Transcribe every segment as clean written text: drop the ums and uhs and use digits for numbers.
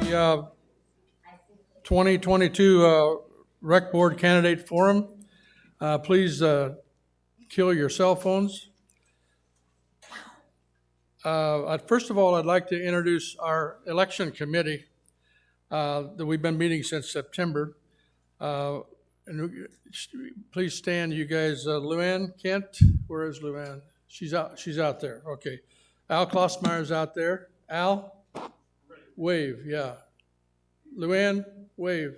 the 2022 Rec Board Candidate Forum. Please kill your cell phones. First of all, I'd like to introduce our election committee that we've been meeting since September. And please stand, you guys. Luann Kent, where is Luann? She's out there. Okay. Al Klossmeyer's out there. Al, wave, yeah. Luann, wave.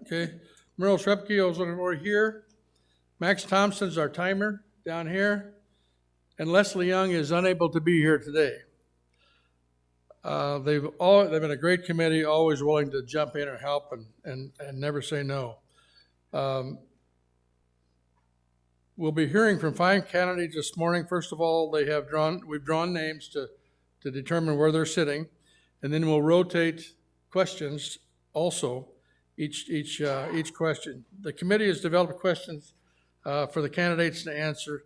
Okay. Merle Shrepke is over here. Max Thompson's our timer down here. And Leslie Young is unable to be here today. They've been a great committee, always willing to jump in and help and never say no. We'll be hearing from 5 candidates this morning. First of all, we've drawn names to determine where they're sitting, and then we'll rotate questions also, each question. The committee has developed questions for the candidates to answer.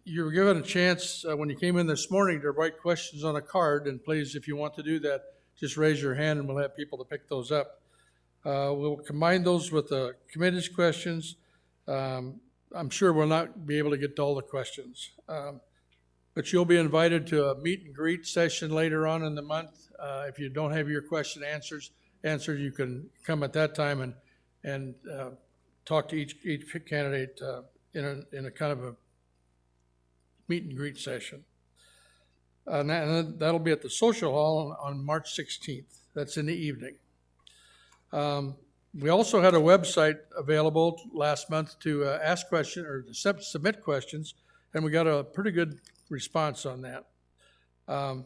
You were given a chance when you came in this morning to write questions on a card, and please, if you want to do that, just raise your hand and we'll have people to pick those up. We'll combine those with the committee's questions. I'm sure we'll not be able to get to all the questions, but you'll be invited to a meet and greet session later on in the month. If you don't have your question answered, you can come at that time and talk to each candidate in a kind of a meet and greet session. And that'll be at the social hall on March 16th. That's in the evening. We also had a website available last month to ask questions or to submit questions, and we got a pretty good response on that. The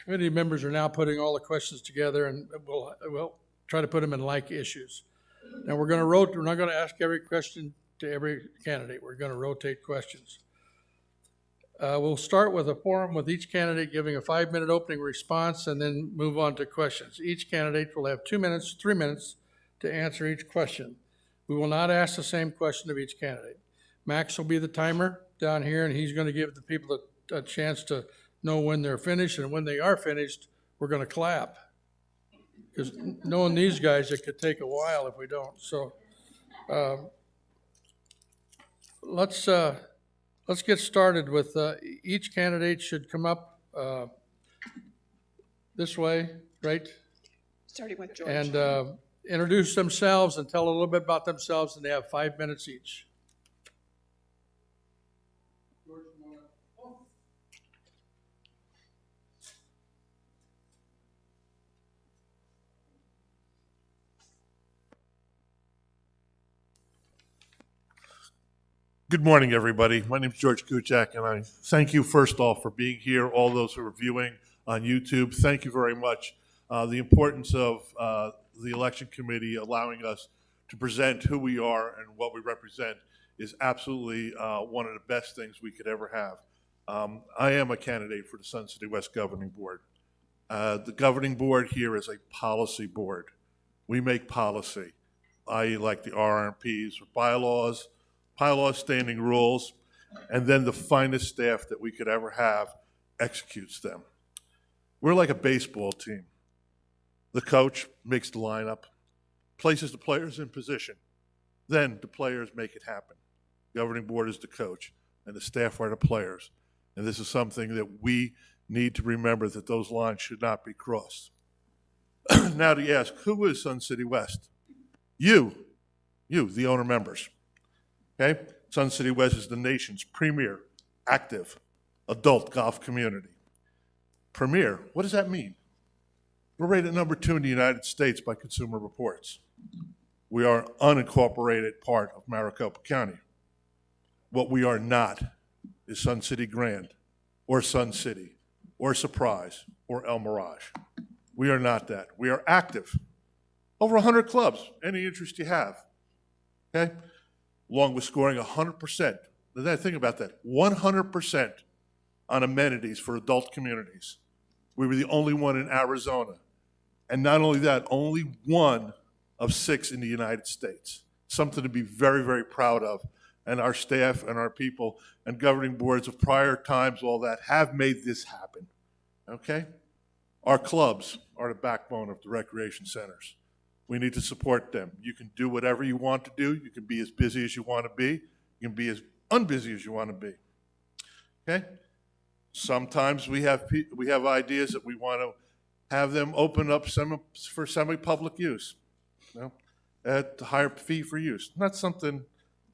committee members are now putting all the questions together, and we'll try to put them in like issues. Now we're not going to ask every question to every candidate. We're going to rotate questions. We'll start with a forum with each candidate giving a 5-minute opening response and then move on to questions. Each candidate will have 2 minutes, 3 minutes to answer each question. We will not ask the same question of each candidate. Max will be the timer down here, and he's going to give the people a chance to know when they're finished, and when they are finished, we're going to clap. Because knowing these guys, it could take a while if we don't. So let's get started with each candidate should come up this way, right? Starting with George. And introduce themselves and tell a little bit about themselves, and they have 5 minutes each. Good morning, everybody. My name is George Kuchtyak, and I thank you, first off, for being here. All those who are viewing on YouTube, thank you very much. The importance of the election committee allowing us to present who we are and what we represent is absolutely one of the best things we could ever have. I am a candidate for the Sun City West Governing Board. The governing board here is a policy board. We make policy, i.e. like the RRMPs or bylaws, standing rules, and then the finest staff that we could ever have executes them. We're like a baseball team. The coach makes the lineup, places the players in position, then the players make it happen. Governing board is the coach, and the staff are the players. And this is something that we need to remember, that those lines should not be crossed. Now to ask, who is Sun City West? You, the owner members. Okay? Sun City West is the nation's premier, active, adult golf community. Premier, what does that mean? We're rated number 2 in the United States by Consumer Reports. We are an unincorporated part of Maricopa County. What we are not is Sun City Grand, or Sun City, or Surprise, or El Mirage. We are not that. We are active. Over 100 clubs, any interest you have. Okay? Along with scoring 100%. Now think about that, 100% on amenities for adult communities. We were the only one in Arizona. And not only that, only 1 of 6 in the United States. Something to be very, very proud of. And our staff and our people and governing boards of prior times, all that, have made this happen. Okay? Our clubs are the backbone of the recreation centers. We need to support them. You can do whatever you want to do. You can be as busy as you want to be. You can be as unbusy as you want to be. Okay? Sometimes we have ideas that we want to have them open up for semi-public use, you know, at a higher fee for use. Not something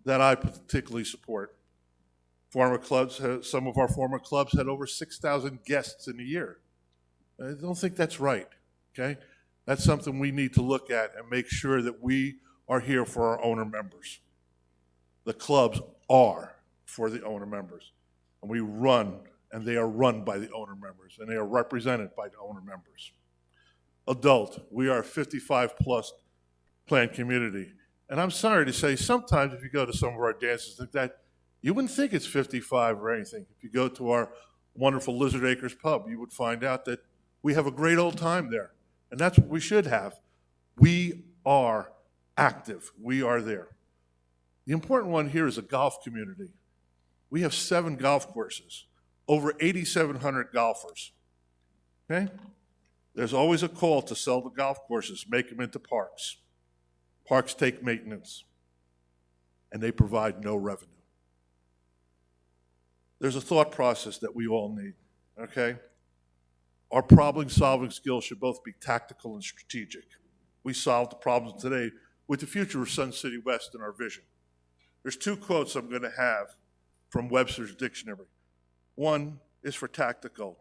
that I particularly support. Some of our former clubs had over 6,000 guests in a year. I don't think that's right, okay? That's something we need to look at and make sure that we are here for our owner members. The clubs are for the owner members, and they are run by the owner members, and they are represented by the owner members. Adult, we are a 55-plus planned community. And I'm sorry to say, sometimes if you go to some of our dances like that, you wouldn't think it's 55 or anything. If you go to our wonderful Lizard Acres pub, you would find out that we have a great old time there. And that's what we should have. We are active. We are there. The important one here is a golf community. We have 7 golf courses, over 8,700 golfers. Okay? There's always a call to sell the golf courses, make them into parks. Parks take maintenance, and they provide no revenue. There's a thought process that we all need, okay? Our problem-solving skills should both be tactical and strategic. We solve the problems today with the future of Sun City West in our vision. There's 2 quotes I'm going to have from Webster's Dictionary. One is for tactical.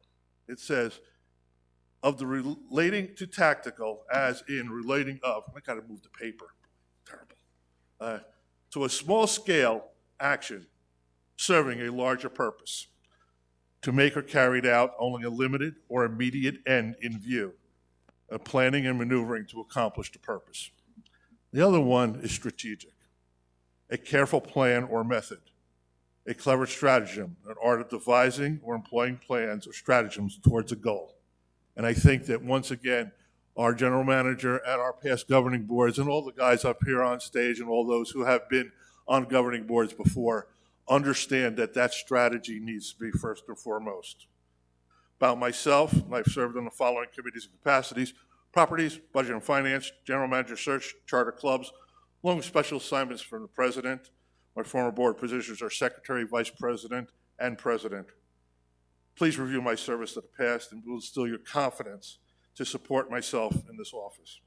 It says, of the relating to tactical, as in relating of, I got to move the paper, terrible, to a small-scale action serving a larger purpose, to make or carried out only a limited or immediate end in view, of planning and maneuvering to accomplish the purpose. The other one is strategic, a careful plan or method, a clever stratagem, an art of devising or employing plans or stratagems towards a goal. And I think that once again, our general manager and our past governing boards and all the guys up here on stage and all those who have been on governing boards before understand that that strategy needs to be first and foremost. About myself, I've served on the following committees and capacities: properties, budget and finance, general manager search, charter clubs, along with special assignments from the president. My former board positions are secretary, vice president, and president. Please review my service of the past and will instill your confidence to support myself in this office.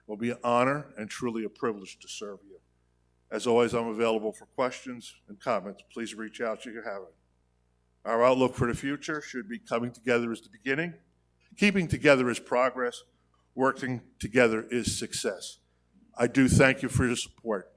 It will be an honor and truly a privilege to serve you. As always, I'm available for questions and comments. Please reach out should you have it. Our outlook for the future should be coming together is the beginning, keeping together is progress, working together is success. I do thank you for your support.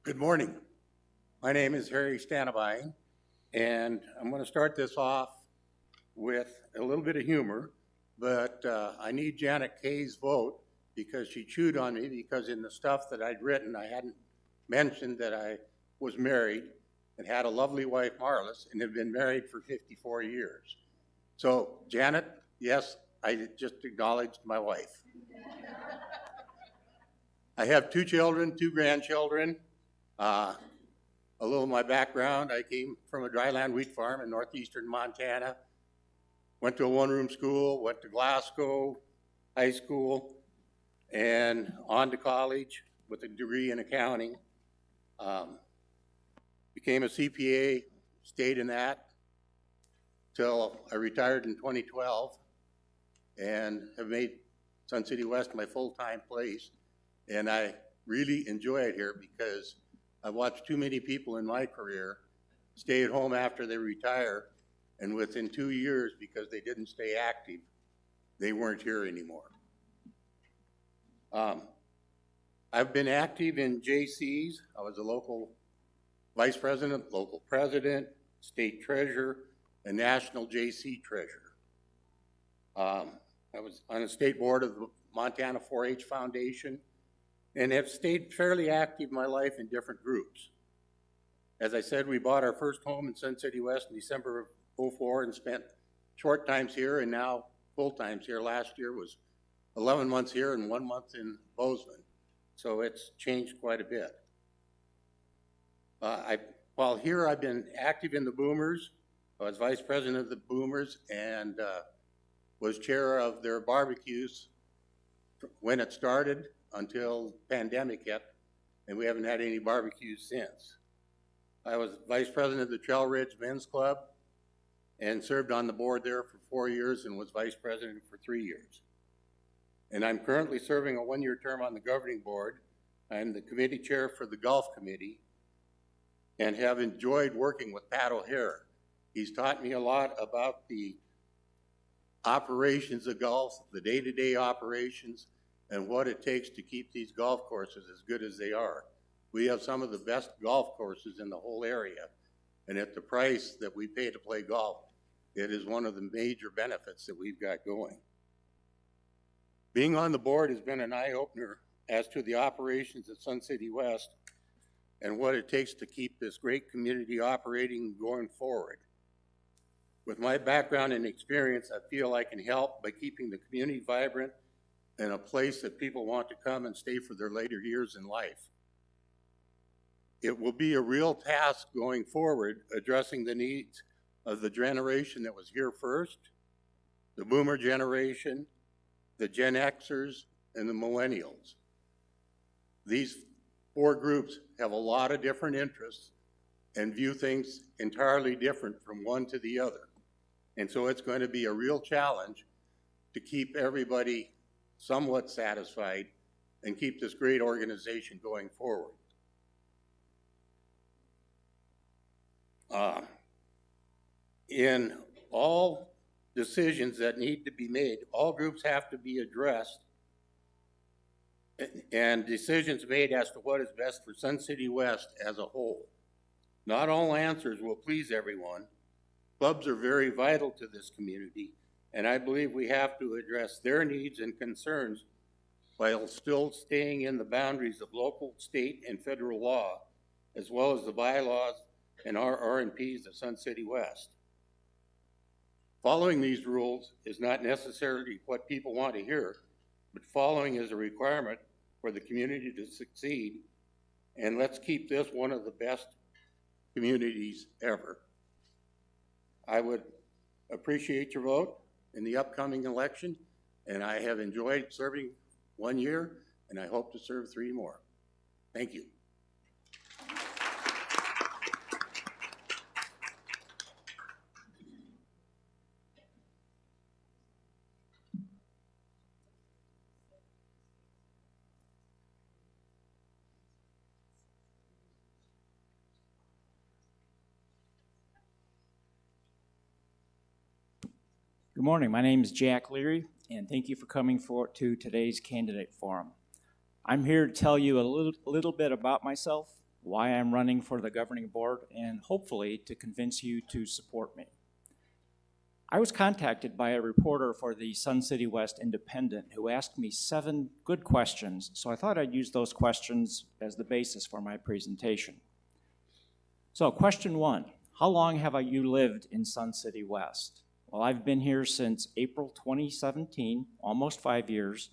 Good morning. My name is Harry Stannebein, and I'm going to start this off with a little bit of humor, but I need Janet Kay's vote because she chewed on me because in the stuff that I'd written, I hadn't mentioned that I was married and had a lovely wife, Marlis, and have been married for 54 years. So, Janet, yes, I just acknowledged my wife. I have 2 children, 2 grandchildren. A little of my background, I came from a dryland wheat farm in northeastern Montana, went to a one-room school, went to Glasgow High School, and on to college with a degree in accounting. Became a CPA, stayed in that till I retired in 2012 and have made Sun City West my full-time place. And I really enjoy it here because I've watched too many people in my career stay at home after they retire, and within 2 years, because they didn't stay active, they weren't here anymore. I've been active in JCs. I was a local vice president, local president, state treasurer, and national JC treasurer. I was on the state board of the Montana 4-H Foundation. and have stayed fairly active my life in different groups. As I said, we bought our first home in Sun City West in December of '04 and spent short times here and now full times here. Last year was 11 months here and 1 month in Bozeman. So it's changed quite a bit. While here, I've been active in the Boomers. I was vice president of the Boomers and was chair of their barbecues when it started until pandemic hit, and we haven't had any barbecues since. I was vice president of the Trail Ridge Men's Club and served on the board there for 4 years and was vice president for 3 years. And I'm currently serving a 1-year term on the governing board. I'm the committee chair for the golf committee and have enjoyed working with Pat O'Hare. He's taught me a lot about the operations of golf, the day-to-day operations, and what it takes to keep these golf courses as good as they are. We have some of the best golf courses in the whole area, and at the price that we pay to play golf, it is one of the major benefits that we've got going. Being on the board has been an eye-opener as to the operations at Sun City West and what it takes to keep this great community operating going forward. With my background and experience, I feel I can help by keeping the community vibrant and a place that people want to come and stay for their later years in life. It will be a real task going forward addressing the needs of the generation that was here first, the Boomer generation, the Gen Xers, and the Millennials. These 4 groups have a lot of different interests and view things entirely different from one to the other. And so it's going to be a real challenge to keep everybody somewhat satisfied and keep this great organization going forward. In all decisions that need to be made, all groups have to be addressed and decisions made as to what is best for Sun City West as a whole. Not all answers will please everyone. Clubs are very vital to this community, and I believe we have to address their needs and concerns while still staying in the boundaries of local, state, and federal law, as well as the bylaws and our R&Ps of Sun City West. Following these rules is not necessarily what people want to hear, but following is a requirement for the community to succeed, and let's keep this one of the best communities ever. I would appreciate your vote in the upcoming election, and I have enjoyed serving 1 year, and I hope to serve 3 more. Thank you. Good morning. My name is Jack Leary, and thank you for coming to today's candidate forum. I'm here to tell you a little bit about myself, why I'm running for the governing board, and hopefully to convince you to support me. I was contacted by a reporter for the Sun City West Independent who asked me 7 good questions, so I thought I'd use those questions as the basis for my presentation. So question 1, how long have you lived in Sun City West? Well, I've been here since April 2017, almost 5 years,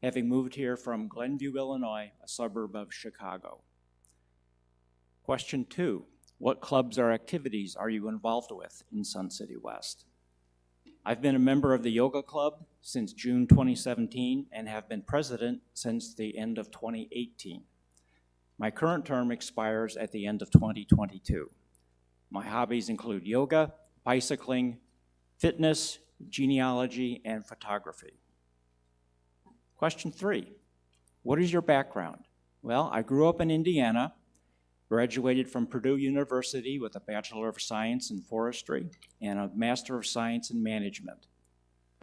having moved here from Glenview, Illinois, a suburb of Chicago. Question 2, what clubs or activities are you involved with in Sun City West? I've been a member of the Yoga Club since June 2017 and have been president since the end of 2018. My current term expires at the end of 2022. My hobbies include yoga, bicycling, fitness, genealogy, and photography. Question 3, what is your background? Well, I grew up in Indiana, graduated from Purdue University with a Bachelor of Science in Forestry and a Master of Science in Management.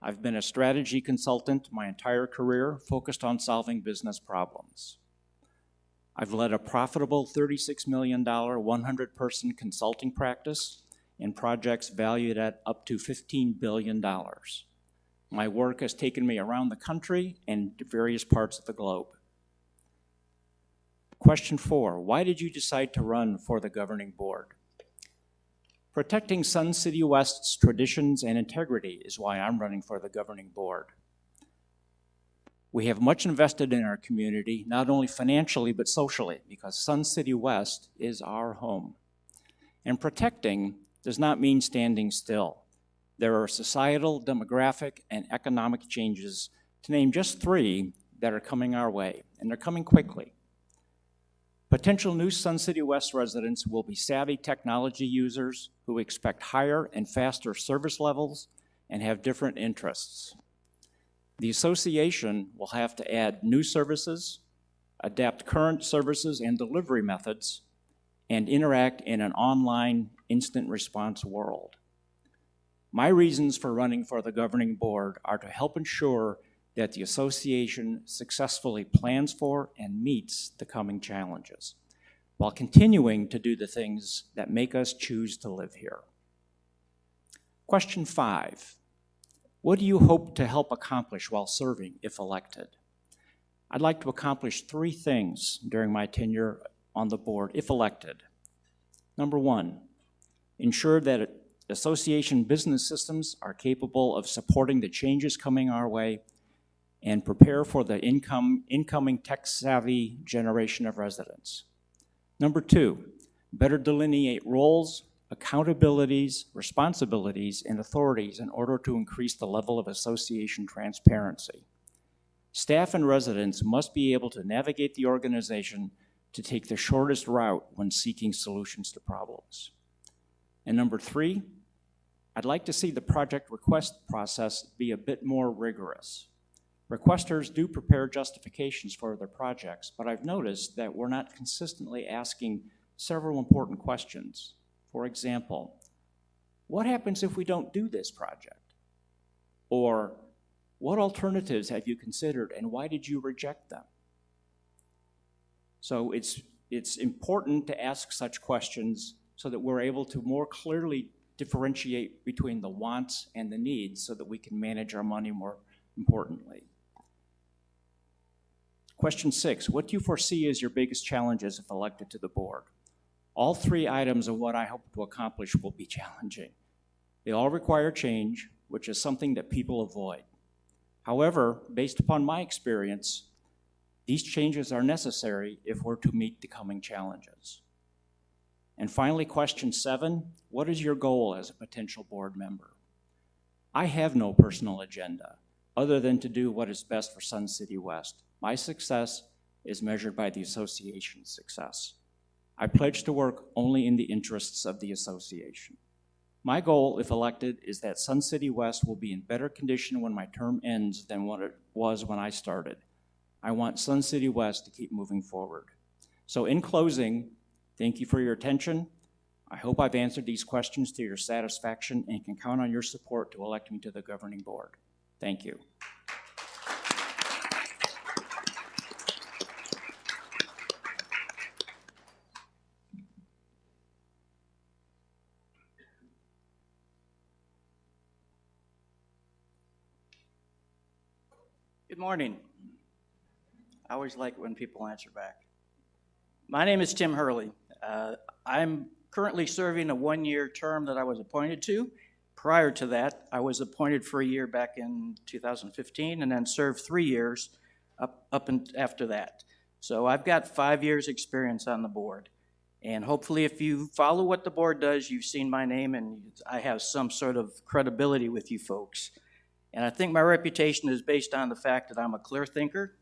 I've been a strategy consultant my entire career, focused on solving business problems. I've led a profitable $36 million, 100-person consulting practice and projects valued at up to $15 billion. My work has taken me around the country and to various parts of the globe. Question 4, why did you decide to run for the governing board? Protecting Sun City West's traditions and integrity is why I'm running for the governing board. We have much invested in our community, not only financially but socially, because Sun City West is our home. And protecting does not mean standing still. There are societal, demographic, and economic changes, to name just 3, that are coming our way, and they're coming quickly. Potential new Sun City West residents will be savvy technology users who expect higher and faster service levels and have different interests. The association will have to add new services, adapt current services and delivery methods, and interact in an online instant response world. My reasons for running for the governing board are to help ensure that the association successfully plans for and meets the coming challenges, while continuing to do the things that make us choose to live here. Question 5, what do you hope to help accomplish while serving if elected? I'd like to accomplish 3 things during my tenure on the board if elected. Number 1, ensure that association business systems are capable of supporting the changes coming our way and prepare for the incoming tech-savvy generation of residents. Number 2, better delineate roles, accountabilities, responsibilities, and authorities in order to increase the level of association transparency. Staff and residents must be able to navigate the organization to take the shortest route when seeking solutions to problems. And number 3, I'd like to see the project request process be a bit more rigorous. Requesters do prepare justifications for their projects, but I've noticed that we're not consistently asking several important questions. For example, what happens if we don't do this project? Or, what alternatives have you considered and why did you reject them? So it's important to ask such questions so that we're able to more clearly differentiate between the wants and the needs so that we can manage our money more importantly. Question 6, what do you foresee as your biggest challenges if elected to the board? All 3 items of what I hope to accomplish will be challenging. They all require change, which is something that people avoid. However, based upon my experience, these changes are necessary if we're to meet the coming challenges. And finally, question 7, what is your goal as a potential board member? I have no personal agenda other than to do what is best for Sun City West. My success is measured by the association's success. I pledge to work only in the interests of the association. My goal, if elected, is that Sun City West will be in better condition when my term ends than what it was when I started. I want Sun City West to keep moving forward. So in closing, thank you for your attention. I hope I've answered these questions to your satisfaction and can count on your support to elect me to the governing board. Thank you. Good morning. I always like it when people answer back. My name is Tim Hurley. I'm currently serving a 1-year term that I was appointed to. Prior to that, I was appointed for a year back in 2015 and then served 3 years up and after that. So I've got 5 years experience on the board. And hopefully if you follow what the board does, you've seen my name and I have some sort of credibility with you folks. And I think my reputation is based on the fact that I'm a clear thinker.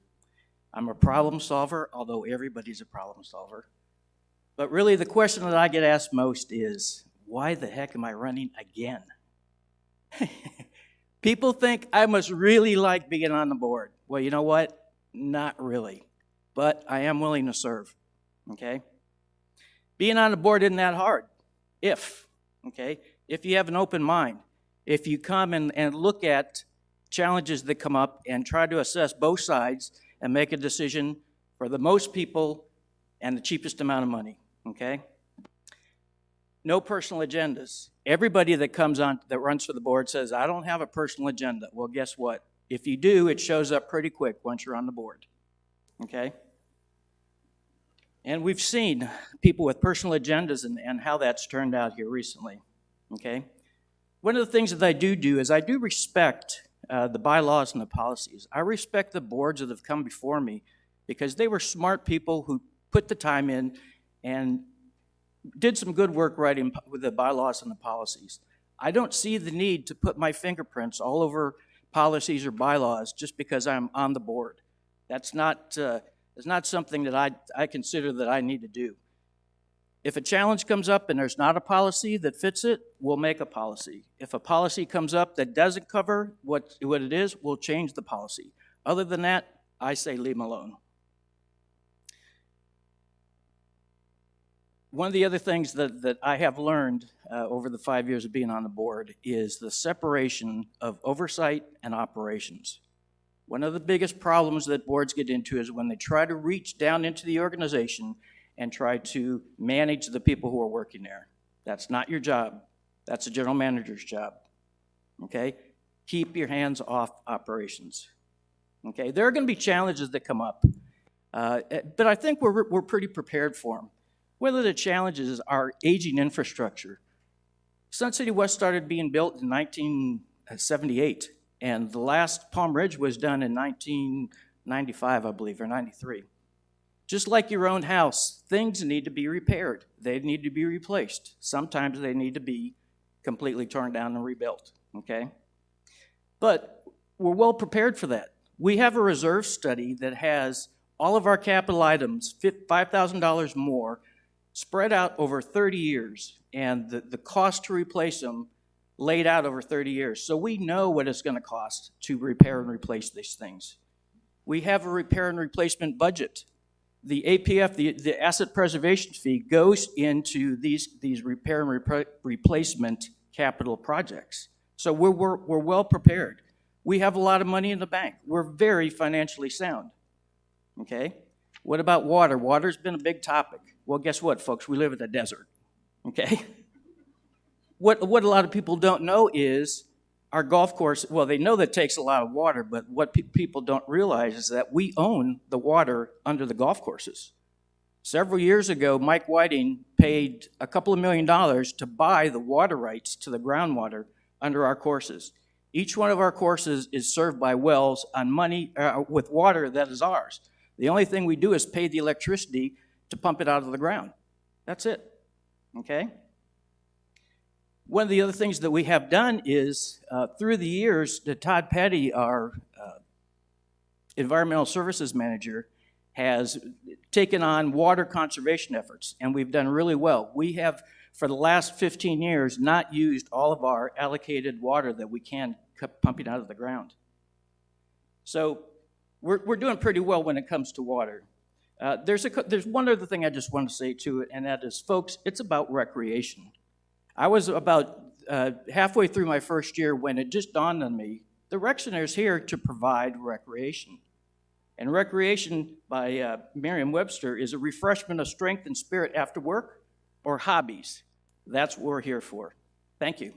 I'm a problem solver, although everybody's a problem solver. But really the question that I get asked most is, why the heck am I running again? People think I must really like being on the board. Well, you know what? Not really. But I am willing to serve, okay? Being on the board isn't that hard, if you have an open mind. If you come and look at challenges that come up and try to assess both sides and make a decision for the most people and the cheapest amount of money, okay? No personal agendas. Everybody that comes on, that runs for the board says, I don't have a personal agenda. Well, guess what? If you do, it shows up pretty quick once you're on the board, okay? And we've seen people with personal agendas and how that's turned out here recently, okay? One of the things that I do is I do respect the bylaws and the policies. I respect the boards that have come before me because they were smart people who put the time in and did some good work writing with the bylaws and the policies. I don't see the need to put my fingerprints all over policies or bylaws just because I'm on the board. That's not something that I consider that I need to do. If a challenge comes up and there's not a policy that fits it, we'll make a policy. If a policy comes up that doesn't cover what it is, we'll change the policy. Other than that, I say leave them alone. One of the other things that I have learned over the 5 years of being on the board is the separation of oversight and operations. One of the biggest problems that boards get into is when they try to reach down into the organization and try to manage the people who are working there. That's not your job. That's a general manager's job, okay? Keep your hands off operations, okay? There are gonna be challenges that come up, but I think we're pretty prepared for them. One of the challenges is our aging infrastructure. Sun City West started being built in 1978, and the last Palm Ridge was done in 1995, I believe, or 93. Just like your own house, things need to be repaired. They need to be replaced. Sometimes they need to be completely torn down and rebuilt, okay? But we're well prepared for that. We have a reserve study that has all of our capital items, $5,000 more, spread out over 30 years, and the cost to replace them laid out over 30 years. So we know what it's going to cost to repair and replace these things. We have a repair and replacement budget. The APF, the asset preservation fee, goes into these repair and replacement capital projects. So we're well prepared. We have a lot of money in the bank. We're very financially sound, okay? What about water? Water's been a big topic. Well, guess what, folks? We live in the desert, okay? What a lot of people don't know is our golf course, well, they know that takes a lot of water, but what people don't realize is that we own the water under the golf courses. Several years ago, Mike Whiting paid a couple of $1 million to buy the water rights to the groundwater under our courses. Each one of our courses is served by wells on money with water that is ours. The only thing we do is pay the electricity to pump it out of the ground. That's it, okay? One of the other things that we have done is, through the years, Todd Petty, our environmental services manager, has taken on water conservation efforts, and we've done really well. We have, for the last 15 years, not used all of our allocated water that we can pumping out of the ground. So we're doing pretty well when it comes to water. There's one other thing I just want to say to it, and that is, folks, it's about recreation. I was about halfway through my first year when it just dawned on me, the rec center is here to provide recreation. And recreation, by Merriam-Webster, is a refreshment of strength and spirit after work or hobbies. That's what we're here for. Thank you.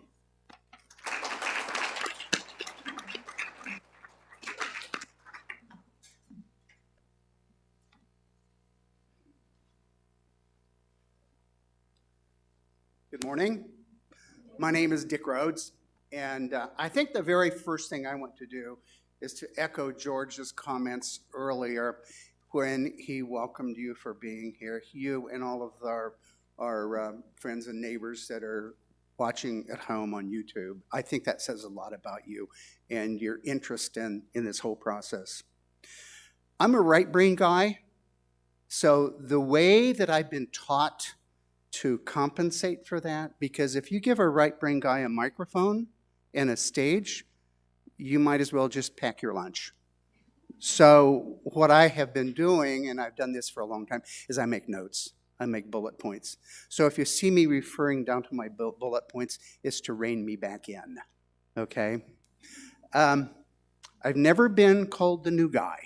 Good morning. My name is Dick Rhoades, and I think the very first thing I want to do is to echo George's comments earlier when he welcomed you for being here, you and all of our friends and neighbors that are watching at home on YouTube. I think that says a lot about you and your interest in this whole process. I'm a right brain guy, so the way that I've been taught to compensate for that, because if you give a right brain guy a microphone and a stage, you might as well just pack your lunch. So what I have been doing, and I've done this for a long time, is I make notes. I make bullet points. So if you see me referring down to my bullet points, it's to rein me back in, okay? I've never been called the new guy,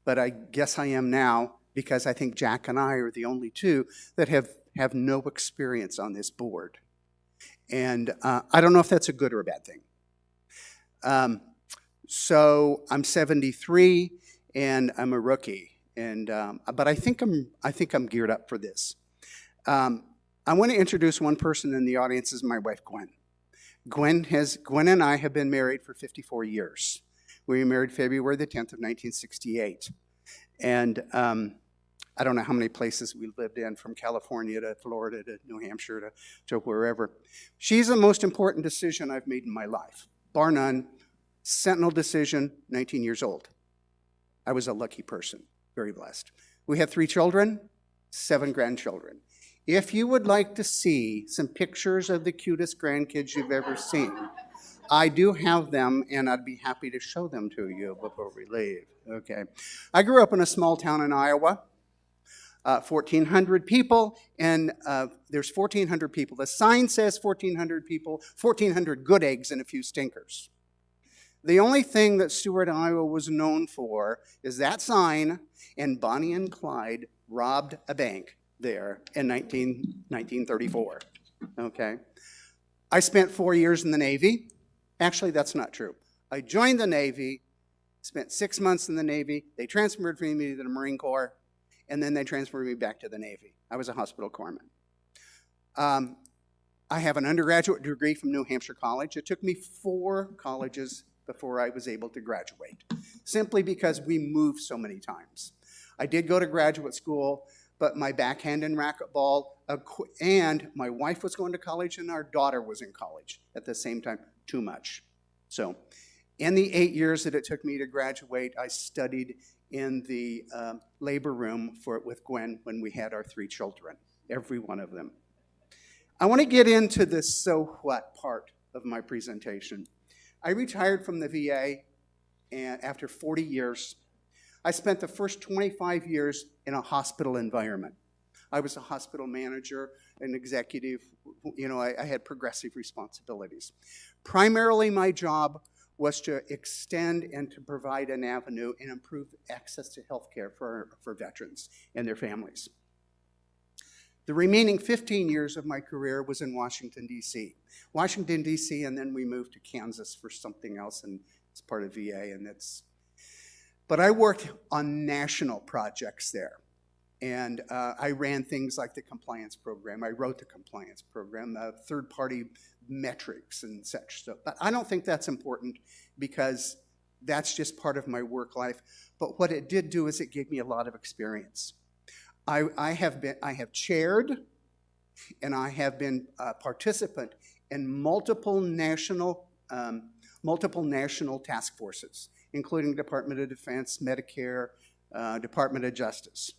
but I guess I am now because I think Jack and I are the only two that have no experience on this board. And I don't know if that's a good or a bad thing. So I'm 73 and I'm a rookie. But I think I'm geared up for this. I want to introduce one person in the audience. Is my wife, Gwen. Gwen and I have been married for 54 years. We were married February the 10th of 1968. And I don't know how many places we lived in, from California to Florida to New Hampshire to wherever. She's the most important decision I've made in my life, bar none. Sentinel decision, 19 years old. I was a lucky person, very blessed. We have 3 children, 7 grandchildren. If you would like to see some pictures of the cutest grandkids you've ever seen, I do have them, and I'd be happy to show them to you before we leave. Okay. I grew up in a small town in Iowa, 1,400 people, and there's 1,400 people. The sign says 1,400 people, 1,400 good eggs and a few stinkers. The only thing that Stewart, Iowa was known for is that sign, and Bonnie and Clyde robbed a bank there in 1934, okay? I spent 4 years in the Navy. Actually, that's not true. I joined the Navy, spent 6 months in the Navy. They transferred me to the Marine Corps, and then they transferred me back to the Navy. I was a hospital corpsman. I have an undergraduate degree from New Hampshire College. It took me 4 colleges before I was able to graduate, simply because we moved so many times. I did go to graduate school, but my backhand and racquetball, and my wife was going to college and our daughter was in college at the same time, too much. So in the 8 years that it took me to graduate, I studied in the labor room with Gwen when we had our 3 children, every one of them. I want to get into the so what part of my presentation. I retired from the VA and after 40 years. I spent the first 25 years in a hospital environment. I was a hospital manager, an executive, I had progressive responsibilities. Primarily my job was to extend and to provide an avenue and improve access to health care for veterans and their families. The remaining 15 years of my career was in Washington, D.C. Washington, D.C., and then we moved to Kansas for something else, and it's part of VA, but I worked on national projects there. And I ran things like the compliance program. I wrote the compliance program, third-party metrics and such stuff. But I don't think that's important because that's just part of my work life. But what it did do is it gave me a lot of experience. I have chaired and I have been a participant in multiple national task forces, including Department of Defense, Medicare, Department of Justice.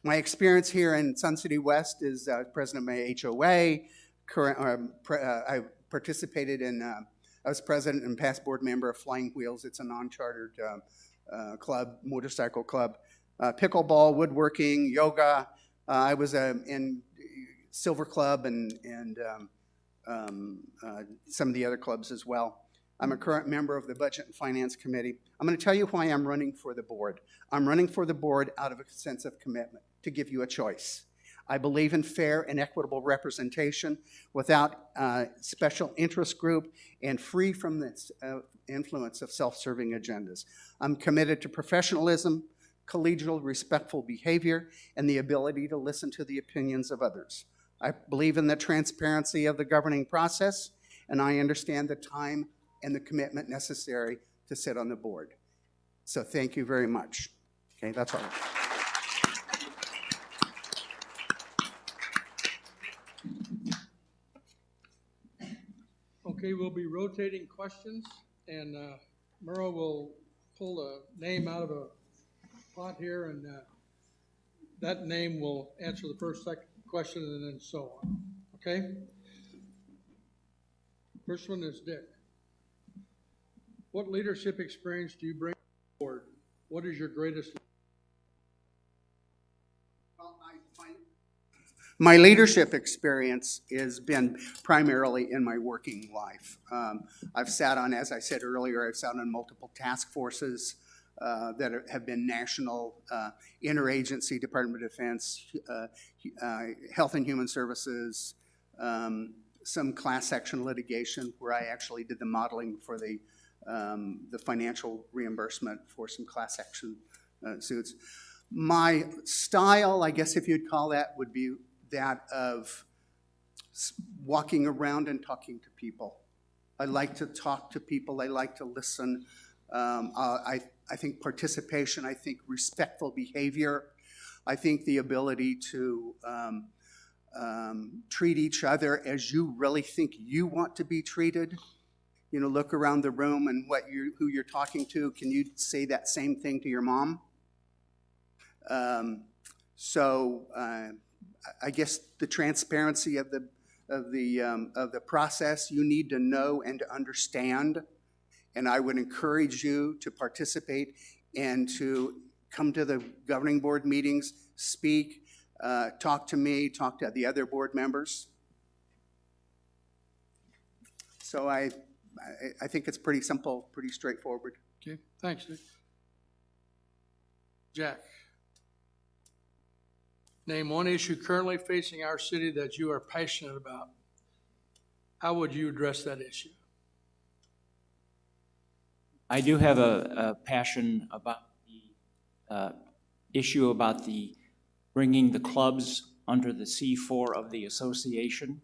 My experience here in Sun City West is president of my HOA. I participated in, I was president and past board member of Flying Wheels. It's a non-chartered club, motorcycle club. Pickleball, woodworking, yoga. I was in Silver Club and some of the other clubs as well. I'm a current member of the Budget and Finance Committee. I'm going to tell you why I'm running for the board. I'm running for the board out of a sense of commitment, to give you a choice. I believe in fair and equitable representation without special interest group and free from the influence of self-serving agendas. I'm committed to professionalism, collegial, respectful behavior, and the ability to listen to the opinions of others. I believe in the transparency of the governing process, and I understand the time and the commitment necessary to sit on the board. So thank you very much. Okay, that's all. Okay, we'll be rotating questions, and Murrow will pull a name out of a pot here, and that name will answer the first, second question, and then so on. Okay? First one is Dick. What leadership experience do you bring to the board? What is your greatest? My leadership experience has been primarily in my working life. I've sat on, as I said earlier, I've sat on multiple task forces that have been national, interagency, Department of Defense, Health and Human Services, some class action litigation where I actually did the modeling for the the financial reimbursement for some class action suits. My style, I guess if you'd call that, would be that of walking around and talking to people. I like to talk to people. I like to listen. I think participation, I think respectful behavior. I think the ability to treat each other as you really think you want to be treated. You know, look around the room and who you're talking to. Can you say that same thing to your mom? I guess the transparency of the process, you need to know and to understand. And I would encourage you to participate and to come to the governing board meetings, speak, talk to me, talk to the other board members. So I think it's pretty simple, pretty straightforward. Okay, thanks, Dick. Jack. Name one issue currently facing our city that you are passionate about. How would you address that issue? I do have a passion about the issue about bringing the clubs under the C4 of the association.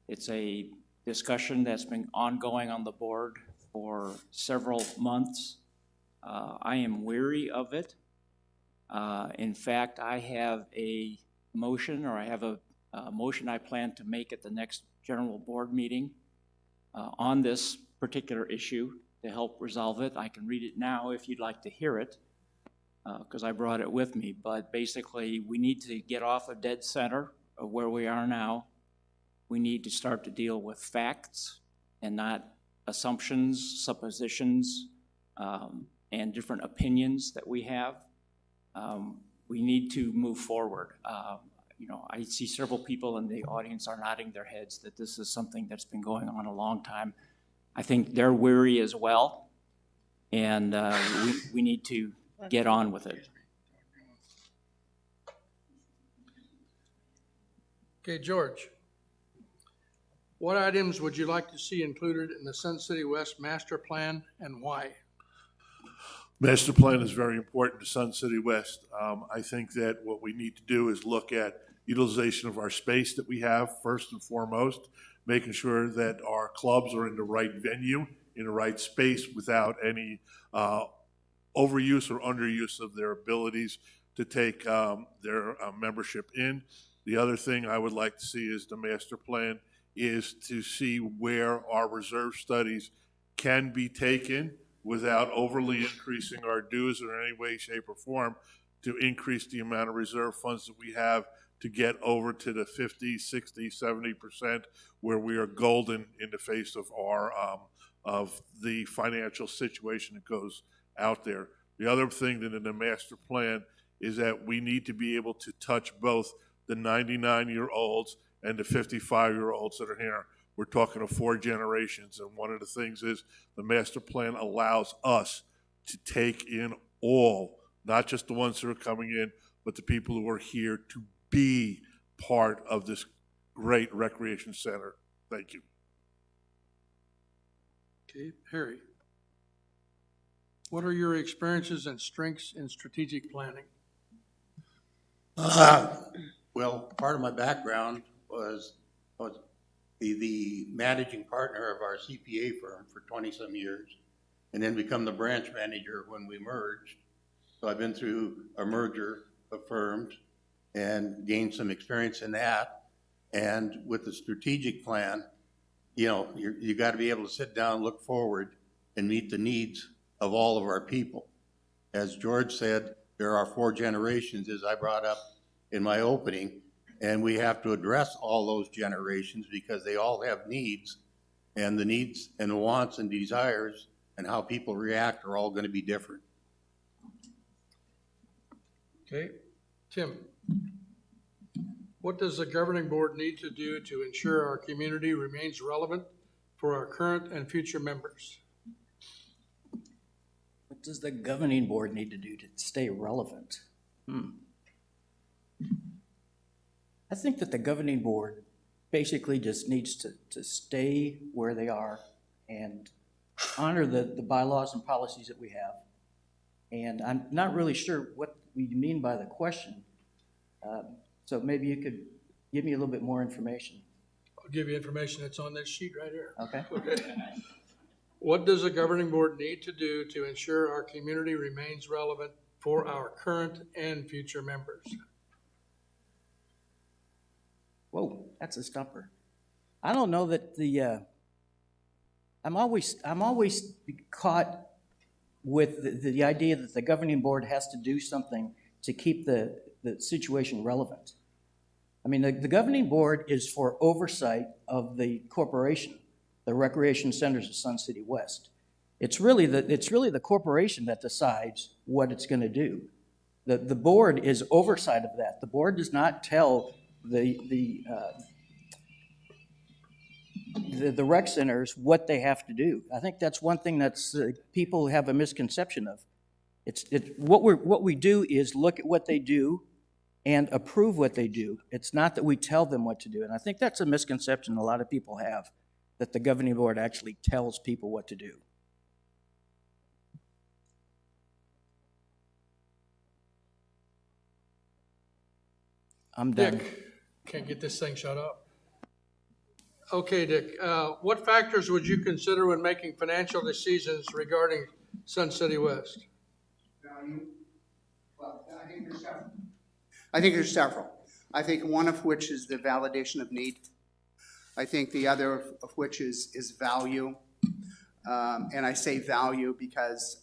It's a discussion that's been ongoing on the board for several months. I am weary of it. In fact, I have a motion, or I have a motion I plan to make at the next general board meeting on this particular issue to help resolve it. I can read it now if you'd like to hear it, because I brought it with me. But basically, we need to get off of dead center of where we are now. We need to start to deal with facts and not assumptions, suppositions, and different opinions that we have. We need to move forward. You know, I see several people in the audience are nodding their heads that this is something that's been going on a long time. I think they're weary as well, and we need to get on with it. Okay, George. What items would you like to see included in the Sun City West master plan and why? Master plan is very important to Sun City West. I think that what we need to do is look at utilization of our space that we have first and foremost, making sure that our clubs are in the right venue, in the right space without any overuse or underuse of their abilities to take their membership in. The other thing I would like to see is the master plan is to see where our reserve studies can be taken without overly increasing our dues in any way, shape, or form to increase the amount of reserve funds that we have to get over to the 50, 60, 70% where we are golden in the face of of the financial situation that goes out there. The other thing that in the master plan is that we need to be able to touch both the 99-year-olds and the 55-year-olds that are here. We're talking of 4 generations, and one of the things is the master plan allows us to take in all, not just the ones that are coming in, but the people who are here to be part of this great recreation center. Thank you. Okay, Harry. What are your experiences and strengths in strategic planning? Well, part of my background was the managing partner of our CPA firm for 20-some years, and then become the branch manager when we merged. So I've been through a merger of firms and gained some experience in that. And with the strategic plan, you know, you got to be able to sit down, look forward, and meet the needs of all of our people. As George said, there are 4 generations, as I brought up in my opening, and we have to address all those generations because they all have needs, and the needs and the wants and desires and how people react are all going to be different. Okay, Tim. What does the governing board need to do to ensure our community remains relevant for our current and future members? What does the governing board need to do to stay relevant? I think that the governing board basically just needs to stay where they are and honor the bylaws and policies that we have. And I'm not really sure what we mean by the question. So maybe you could give me a little bit more information. I'll give you information that's on this sheet right here. Okay? Okay. What does the governing board need to do to ensure our community remains relevant for our current and future members? Whoa, that's a stumper. I don't know that I'm always caught with the idea that the governing board has to do something to keep the situation relevant. I mean, the governing board is for oversight of the corporation, the recreation centers of Sun City West. It's really the corporation that decides what it's going to do. The board is oversight of that. The board does not tell the rec centers what they have to do. I think that's one thing that's people have a misconception of. What we do is look at what they do and approve what they do. It's not that we tell them what to do. And I think that's a misconception a lot of people have, that the governing board actually tells people what to do. I'm done. Dick, can't get this thing shut up. Okay, Dick, what factors would you consider when making financial decisions regarding Sun City West? Value? Well, I think there's several. I think one of which is the validation of need. I think the other of which is value. And I say value because,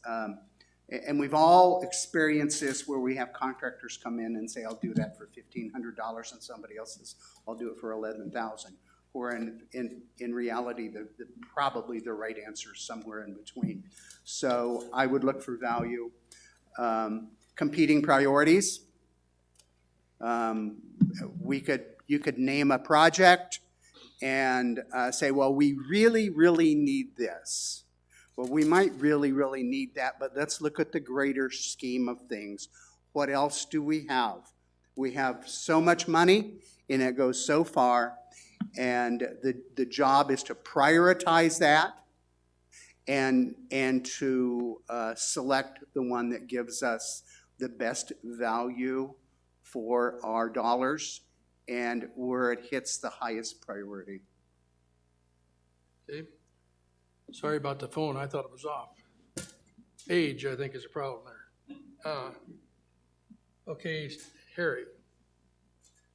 and we've all experienced this where we have contractors come in and say, I'll do that for $1,500, and somebody else says, I'll do it for $11,000. Or in reality, probably the right answer is somewhere in between. So I would look for value. Competing priorities. You could name a project and say, well, we really, really need this. Well, we might really, really need that, but let's look at the greater scheme of things. What else do we have? We have so much money, and it goes so far, and the job is to prioritize that and to select the one that gives us the best value for our dollars and where it hits the highest priority. Okay. Sorry about the phone, I thought it was off. Age, I think, is a problem there. Okay, Harry.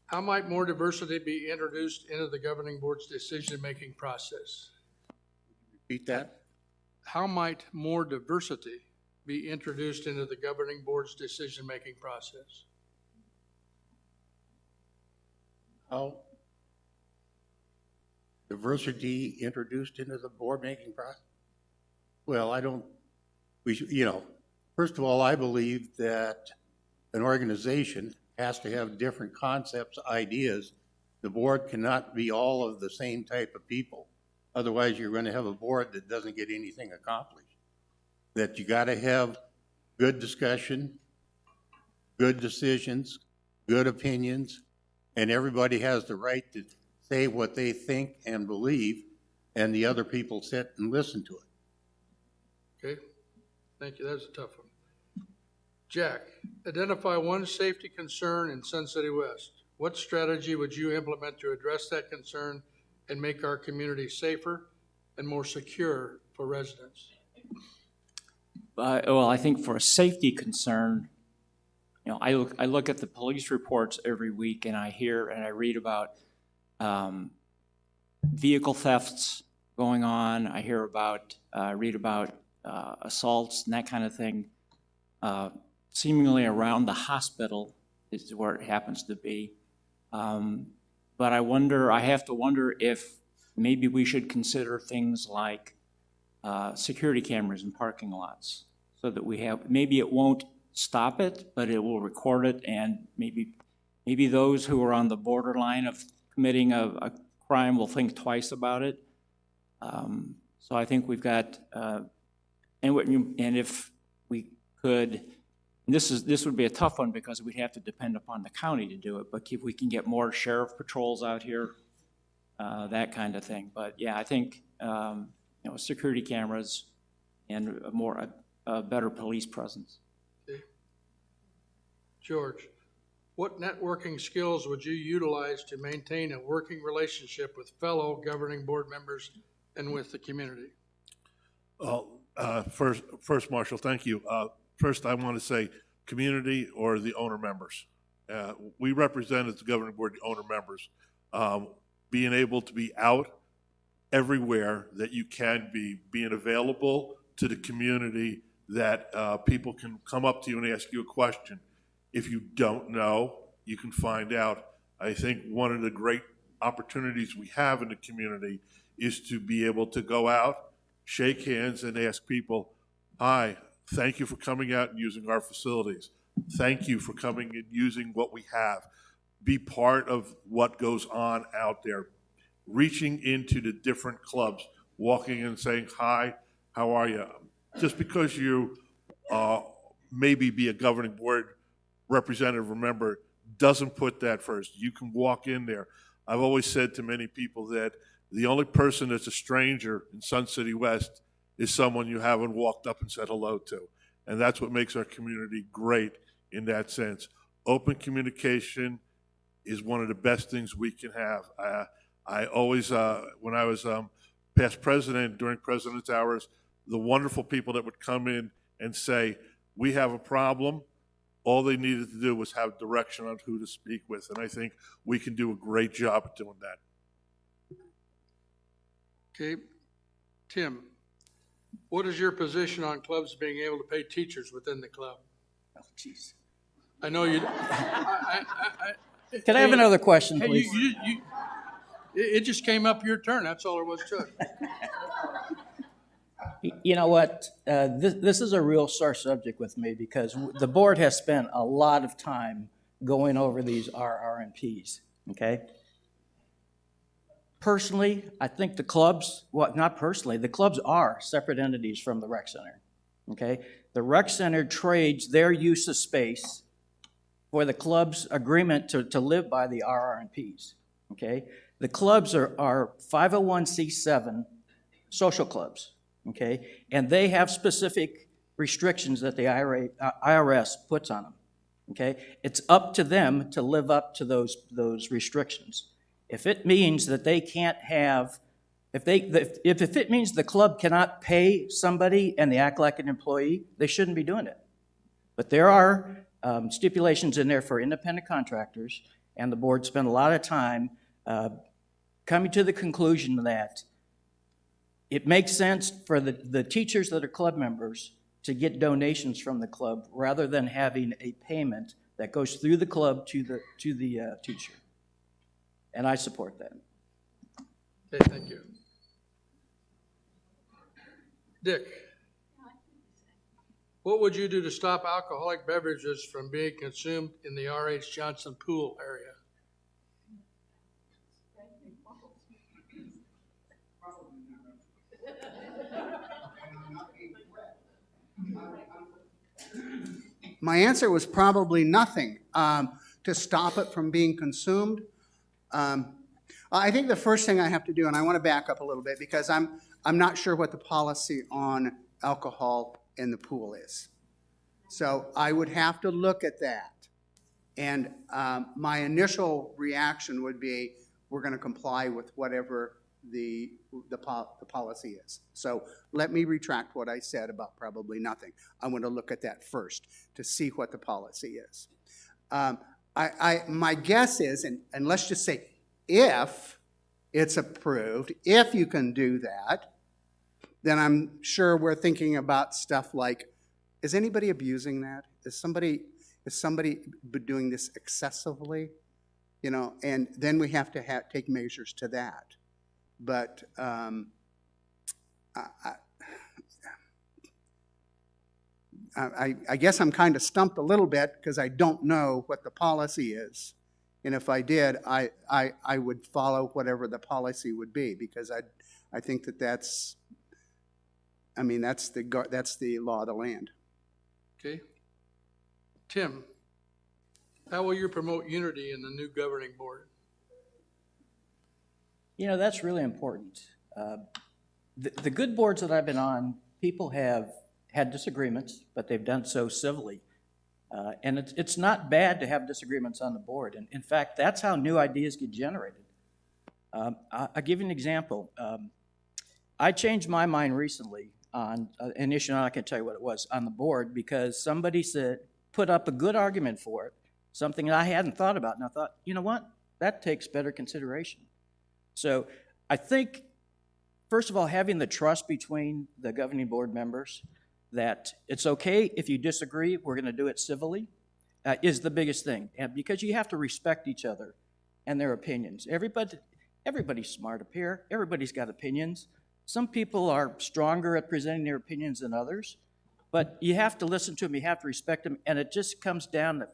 How might more diversity be introduced into the governing board's decision-making process? Repeat that? How might more diversity be introduced into the governing board's decision-making process? How diversity introduced into the board-making process? Well, first of all, I believe that an organization has to have different concepts, ideas. The board cannot be all of the same type of people. Otherwise, you're going to have a board that doesn't get anything accomplished. That you got to have good discussion, good decisions, good opinions, and everybody has the right to say what they think and believe, and the other people sit and listen to it. Okay, thank you, that's a tough one. Jack, identify one safety concern in Sun City West. What strategy would you implement to address that concern and make our community safer and more secure for residents? Well, I think for a safety concern, I look at the police reports every week, and I hear and I read about vehicle thefts going on. I read about assaults and that kind of thing. Seemingly around the hospital is where it happens to be. But I have to wonder if maybe we should consider things like security cameras in parking lots, so that maybe it won't stop it, but it will record it, and maybe those who are on the borderline of committing a crime will think twice about it. So I think we've got, and if we could, this would be a tough one because we'd have to depend upon the county to do it, but if we can get more sheriff patrols out here, that kind of thing. But yeah, I think security cameras and a better police presence. Okay. George, what networking skills would you utilize to maintain a working relationship with fellow governing board members and with the community? First, Marshall, thank you. First, I want to say community or the owner members. We represent as the governing board the owner members. Being able to be out everywhere that you can be, being available to the community, that people can come up to you and ask you a question. If you don't know, you can find out. I think one of the great opportunities we have in the community is to be able to go out, shake hands, and ask people, hi, thank you for coming out and using our facilities. Thank you for coming and using what we have. Be part of what goes on out there. Reaching into the different clubs, walking and saying, hi, how are you? Just because you maybe be a governing board representative or member doesn't put that first. You can walk in there. I've always said to many people that the only person that's a stranger in Sun City West is someone you haven't walked up and said hello to. And that's what makes our community great in that sense. Open communication is one of the best things we can have. I always, when I was past president, during president's hours, the wonderful people that would come in and say, we have a problem. All they needed to do was have direction on who to speak with. And I think we can do a great job at doing that. Okay. Tim, what is your position on clubs being able to pay teachers within the club? Oh, jeez. I know you. Can I have another question, Hey, please? it just came up your turn. That's all there was to it. You know what? This is a real sore subject with me because the board has spent a lot of time going over these RRNPs, okay? Personally, I think the clubs, well, not personally, the clubs are separate entities from the rec center, okay? The rec center trades their use of space for the club's agreement to live by the RRNPs, okay? The clubs are 501c7 social clubs, okay? And they have specific restrictions that the IRS puts on them, okay? It's up to them to live up to those restrictions. If it means that they can't have, if it means the club cannot pay somebody and they act like an employee, they shouldn't be doing it. But there are stipulations in there for independent contractors, and the board spent a lot of time coming to the conclusion that it makes sense for the teachers that are club members to get donations from the club rather than having a payment that goes through the club to the teacher. And I support that. Okay, thank you. Dick, what would you do to stop alcoholic beverages from being consumed in the R.H. Johnson pool area? My answer was probably nothing to stop it from being consumed. I think the first thing I have to do, and I want to back up a little bit because I'm not sure what the policy on alcohol in the pool is. So I would have to look at that. And my initial reaction would be, we're going to comply with whatever the policy is. So let me retract what I said about probably nothing. I want to look at that first to see what the policy is. My guess is, and let's just say if it's approved, if you can do that, then I'm sure we're thinking about stuff like, is anybody abusing that? Is somebody doing this excessively? You know, and then we have to take measures to that. But I guess I'm kind of stumped a little bit because I don't know what the policy is. And if I did, I would follow whatever the policy would be because I think that's the law of the land. Okay. Tim, how will you promote unity in the new governing board? You know, that's really important. The good boards that I've been on, people have had disagreements, but they've done so civilly. And it's not bad to have disagreements on the board. And in fact, that's how new ideas get generated. I'll give you an example. I changed my mind recently on an issue, and I can tell you what it was, on the board, because somebody put up a good argument for it, something I hadn't thought about. And I thought, you know what? That takes better consideration. So I think, first of all, having the trust between the governing board members that it's okay if you disagree, we're going to do it civilly, is the biggest thing. And because you have to respect each other and their opinions. Everybody's smart up here. Everybody's got opinions. Some people are stronger at presenting their opinions than others, but you have to listen to them. You have to respect them, and it just comes down to,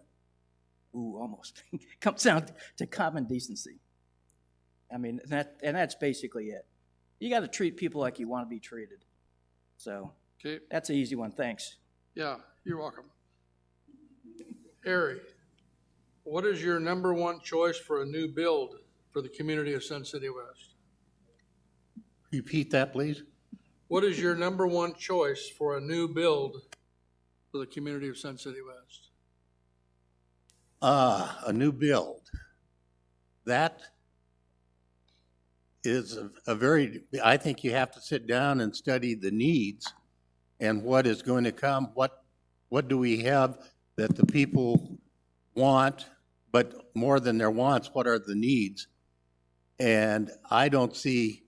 comes down to common decency. I mean, that's basically it. You got to treat people like you want to be treated. So. Okay, That's an easy one, thanks. yeah, you're welcome. Harry, what is your number one choice for a new build for the community of Sun City West? Repeat that, please. What is your number one choice for a new build for the community of Sun City West? A new build. That is I think you have to sit down and study the needs and what is going to come. What do we have that the people want, but more than their wants, what are the needs? And I don't see,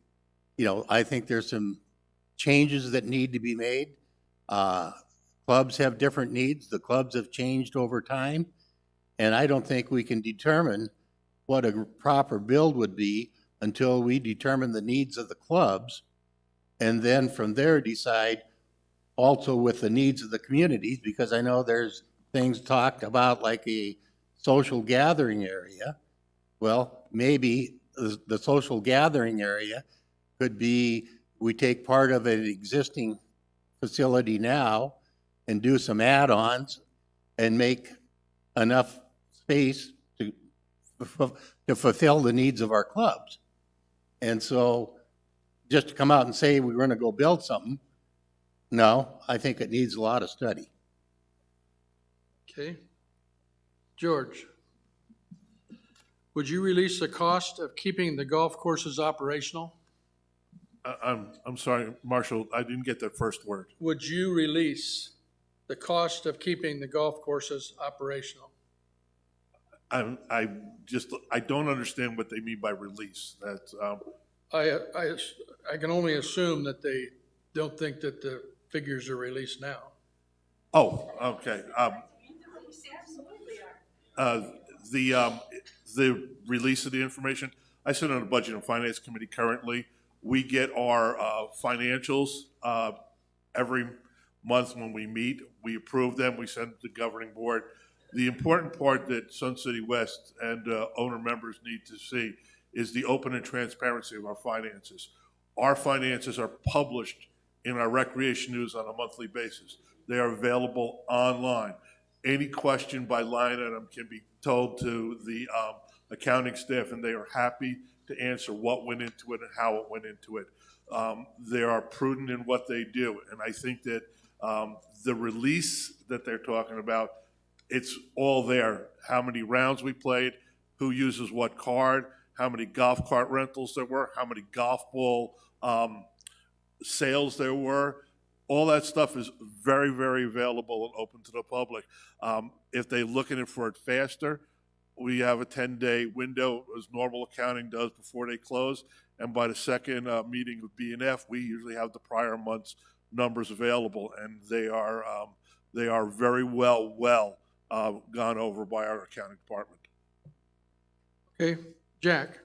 I think there's some changes that need to be made. Clubs have different needs. The clubs have changed over time. And I don't think we can determine what a proper build would be until we determine the needs of the clubs. And then from there decide also with the needs of the communities, because I know there's things talked about like a social gathering area. Well, maybe the social gathering area could be, we take part of an existing facility now and do some add-ons and make enough space to fulfill the needs of our clubs. And so just to come out and say we're going to go build something, no, I think it needs a lot of study. Okay. George, would you release the cost of keeping the golf courses operational? I'm sorry, Marshall, I didn't get that first word. Would you release the cost of keeping the golf courses operational? I don't understand what they mean by release. That's, I can only assume that they don't think that the figures are released now. oh, okay. The release of the information, I sit on the Budget and Finance Committee currently. We get our financials every month when we meet. We approve them, we send them to the governing board. The important part that Sun City West and owner members need to see is the open and transparency of our finances. Our finances are published in our recreation news on a monthly basis. They are available online. Any question by line item can be told to the accounting staff, and they are happy to answer what went into it and how it went into it. They are prudent in what they do, and I think that the release that they're talking about, it's all there. How many rounds we played, who uses what card, how many golf cart rentals there were, how many golf ball sales there were. All that stuff is very, very available and open to the public. If they're looking for it faster, we have a 10-day window, as normal accounting does, before they close. And by the second meeting with B&F, we usually have the prior month's numbers available, and they are very well gone over by our accounting department. Okay, Jack,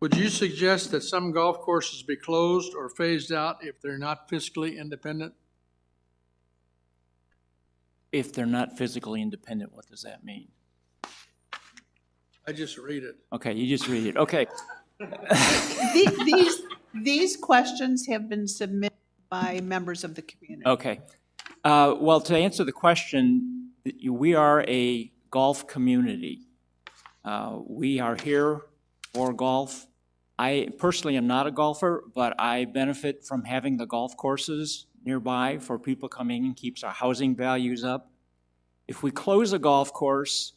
would you suggest that some golf courses be closed or phased out if they're not fiscally independent? If they're not physically independent, what does that mean? I just read it. Okay, you just read it. Okay. These questions have been submitted by members of the community. Okay. Well, to answer the question, we are a golf community. We are here for golf. I personally am not a golfer, but I benefit from having the golf courses nearby for people coming in, keeps our housing values up. If we close a golf course,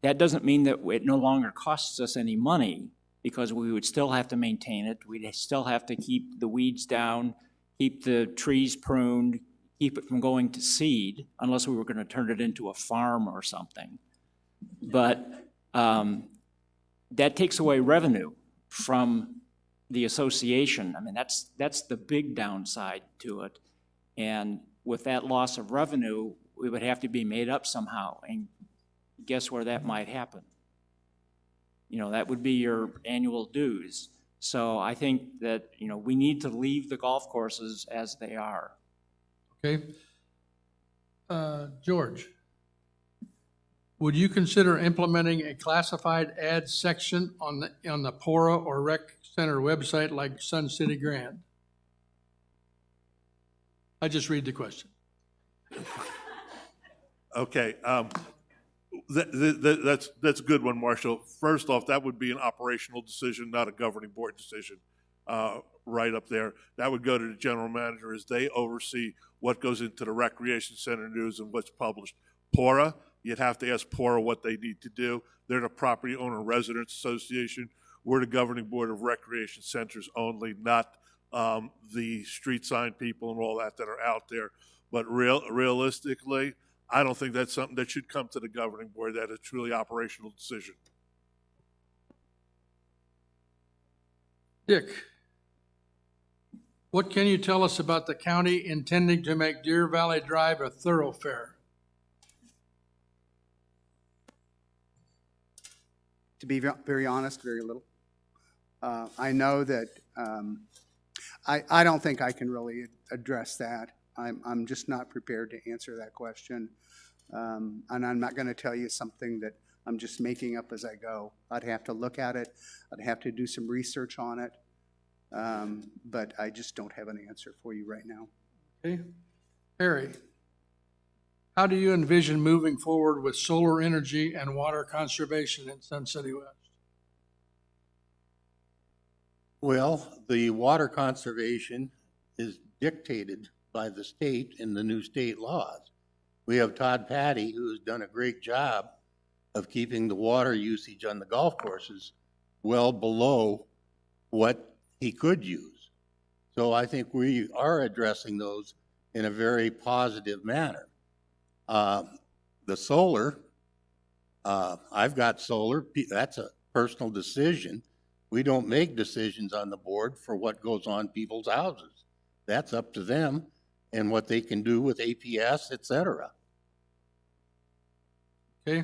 that doesn't mean that it no longer costs us any money, because we would still have to maintain it. We'd still have to keep the weeds down, keep the trees pruned, keep it from going to seed, unless we were going to turn it into a farm or something. But that takes away revenue from the association. I mean, that's the big downside to it. And with that loss of revenue, we would have to be made up somehow. And guess where that might happen? You know, that would be your annual dues. So I think that, you know, we need to leave the golf courses as they are. Okay. George, would you consider implementing a classified ad section on the Pora or Rec Center website like Sun City Grand? I just read the question. Okay, that's a good one, Marshall. First off, that would be an operational decision, not a governing board decision, right up there. That would go to the general manager as they oversee what goes into the recreation center news and what's published. Pora, you'd have to ask Pora what they need to do. They're the Property Owner Residents Association. We're the governing board of recreation centers only, not the street sign people and all that are out there. But realistically, I don't think that's something that should come to the governing board. That is a truly operational decision. Dick, what can you tell us about the county intending to make Deer Valley Drive a thoroughfare? To be very honest, very little. I know that I don't think I can really address that. I'm just not prepared to answer that question. And I'm not going to tell you something that I'm just making up as I go. I'd have to look at it. I'd have to do some research on it. But I just don't have an answer for you right now. Okay. Harry, how do you envision moving forward with solar energy and water conservation in Sun City West? Well, the water conservation is dictated by the state in the new state laws. We have Todd Patty, who's done a great job of keeping the water usage on the golf courses well below what he could use. So I think we are addressing those in a very positive manner. The solar, I've got solar, that's a personal decision. We don't make decisions on the board for what goes on people's houses. That's up to them and what they can do with APS, et cetera. Okay.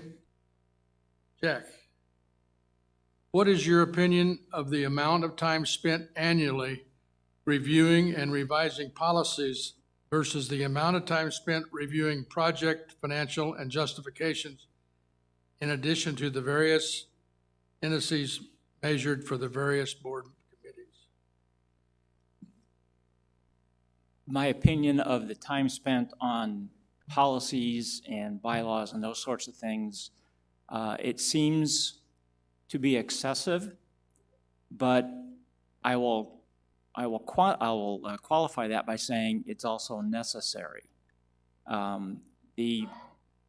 Jack, what is your opinion of the amount of time spent annually reviewing and revising policies versus the amount of time spent reviewing project, financial, and justifications in addition to the various indices measured for the various board committees? My opinion of the time spent on policies and bylaws and those sorts of things, it seems to be excessive, but I will qualify that by saying it's also necessary. The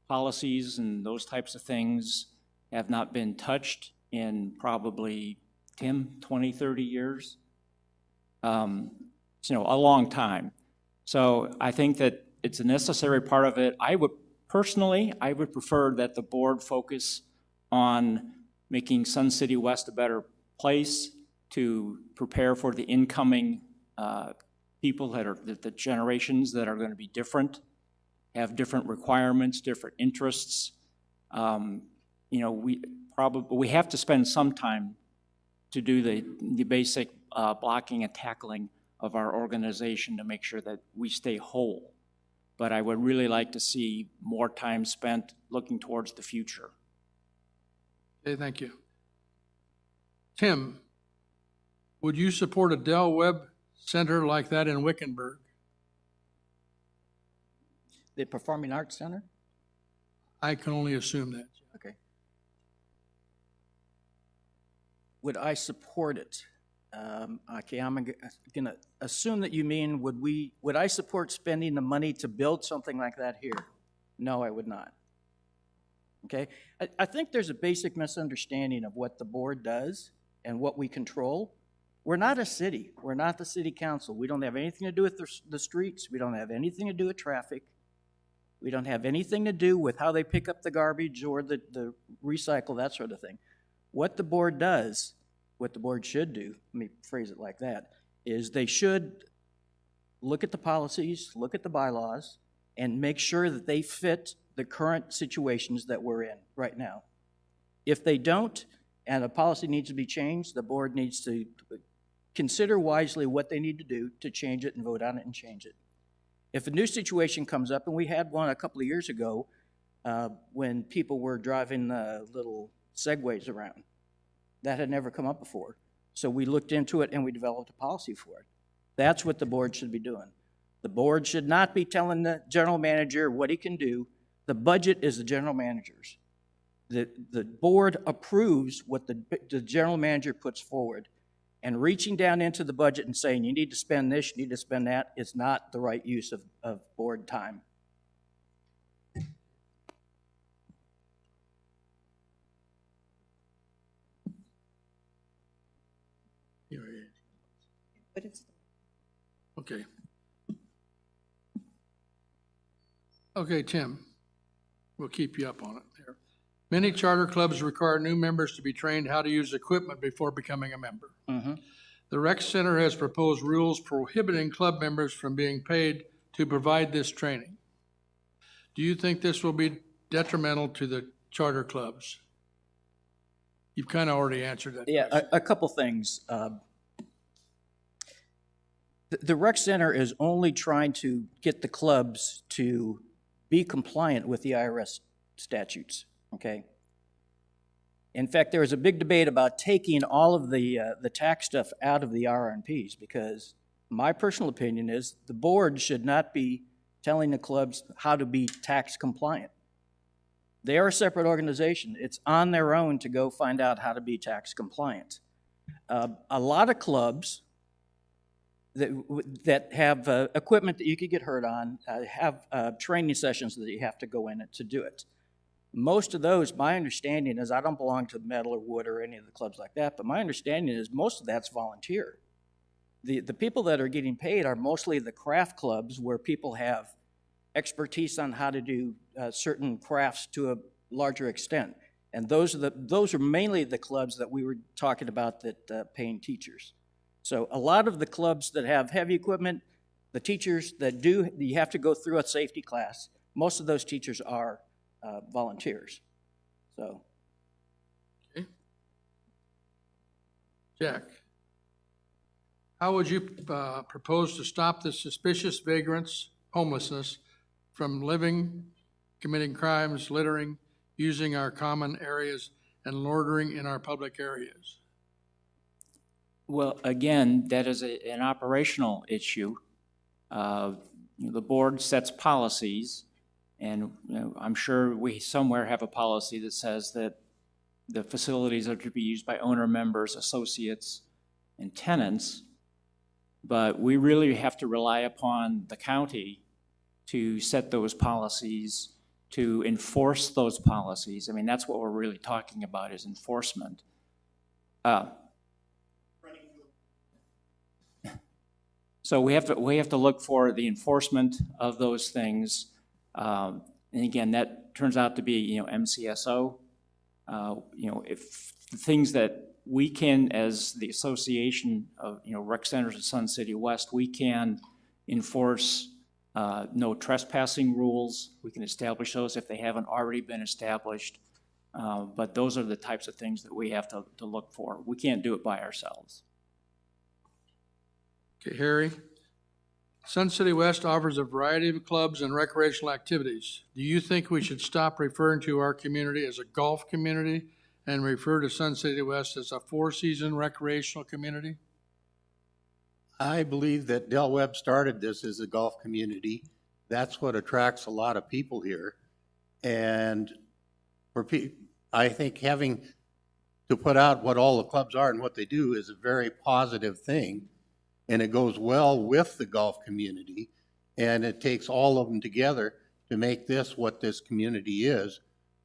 policies and those types of things have not been touched in probably 20, 30 years. It's, a long time. So I think that it's a necessary part of it. I would prefer that the board focus on making Sun City West a better place to prepare for the incoming people the generations that are going to be different, have different requirements, different interests. We have to spend some time to do the basic blocking and tackling of our organization to make sure that we stay whole. But I would really like to see more time spent looking towards the future. Okay, thank you. Tim, would you support a Dell Web Center like that in Wickenburg? The Performing Arts Center? I can only assume that. Okay. Would I support it? Okay, I'm gonna assume that you mean, would I support spending the money to build something like that here? No, I would not. Okay? I think there's a basic misunderstanding of what the board does and what we control. We're not a city. We're not the city council. We don't have anything to do with the streets. We don't have anything to do with traffic. We don't have anything to do with how they pick up the garbage or the recycle, that sort of thing. What the board does, what the board should do, let me phrase it like that, is they should look at the policies, look at the bylaws, and make sure that they fit the current situations that we're in right now. If they don't, and a policy needs to be changed, the board needs to consider wisely what they need to do to change it and vote on it and change it. If a new situation comes up, and we had one a couple of years ago when people were driving little Segways around, that had never come up before. So we looked into it and we developed a policy for it. That's what the board should be doing. The board should not be telling the general manager what he can do. The budget is the general manager's. The board approves what the general manager puts forward. And reaching down into the budget and saying, you need to spend this, you need to spend that, is not the right use of board time. But it's, Okay. Okay, Tim, we'll keep you up on it there. Many charter clubs require new members to be trained how to use equipment before becoming a member. The Rec Center has proposed rules prohibiting club members from being paid to provide this training. Do you think this will be detrimental to the charter clubs? You've kind of already answered that Yeah, question. a couple things. The Rec Center is only trying to get the clubs to be compliant with the IRS statutes, okay? In fact, there was a big debate about taking all of the tax stuff out of the RMPs, because my personal opinion is the board should not be telling the clubs how to be tax compliant. They are a separate organization. It's on their own to go find out how to be tax compliant. A lot of clubs that have equipment that you could get hurt on have training sessions that you have to go in to do it. Most of those, my understanding is, I don't belong to metal or wood or any of the clubs like that, but my understanding is most of that's volunteer. The people that are getting paid are mostly the craft clubs where people have expertise on how to do certain crafts to a larger extent. And those are mainly the clubs that we were talking about that paying teachers. So a lot of the clubs that have heavy equipment, the teachers that do, you have to go through a safety class. Most of those teachers are volunteers. So. Okay. Jack, how would you propose to stop the suspicious vagrants, homelessness, from living, committing crimes, littering, using our common areas, and loitering in our public areas? Well, again, that is an operational issue. The board sets policies, and I'm sure we somewhere have a policy that says that the facilities are to be used by owner members, associates, and tenants, but we really have to rely upon the county to set those policies, to enforce those policies. I mean, that's what we're really talking about, is enforcement. So we have to look for the enforcement of those things. And again, that turns out to be, MCSO. If the things that we can, as the association of, rec centers in Sun City West, we can enforce no trespassing rules. We can establish those if they haven't already been established. But those are the types of things that we have to look for. We can't do it by ourselves. Okay, Harry. Sun City West offers a variety of clubs and recreational activities. Do you think we should stop referring to our community as a golf community and refer to Sun City West as a four-season recreational community? I believe that Del Webb started this as a golf community. That's what attracts a lot of people here. And I think having to put out what all the clubs are and what they do is a very positive thing. And it goes well with the golf community. And it takes all of them together to make this what this community is,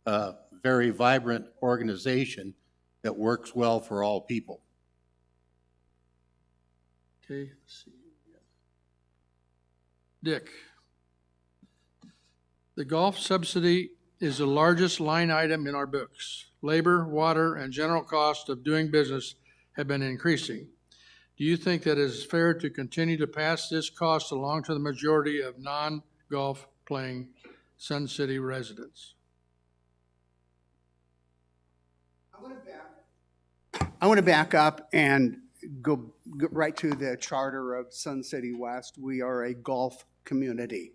a very vibrant organization that works well for all people. Okay, let's see. Dick. The golf subsidy is the largest line item in our books. Labor, water, and general cost of doing business have been increasing. Do you think that it is fair to continue to pass this cost along to the majority of non-golf playing Sun City residents? I want to back up and go right to the charter of Sun City West. We are a golf community,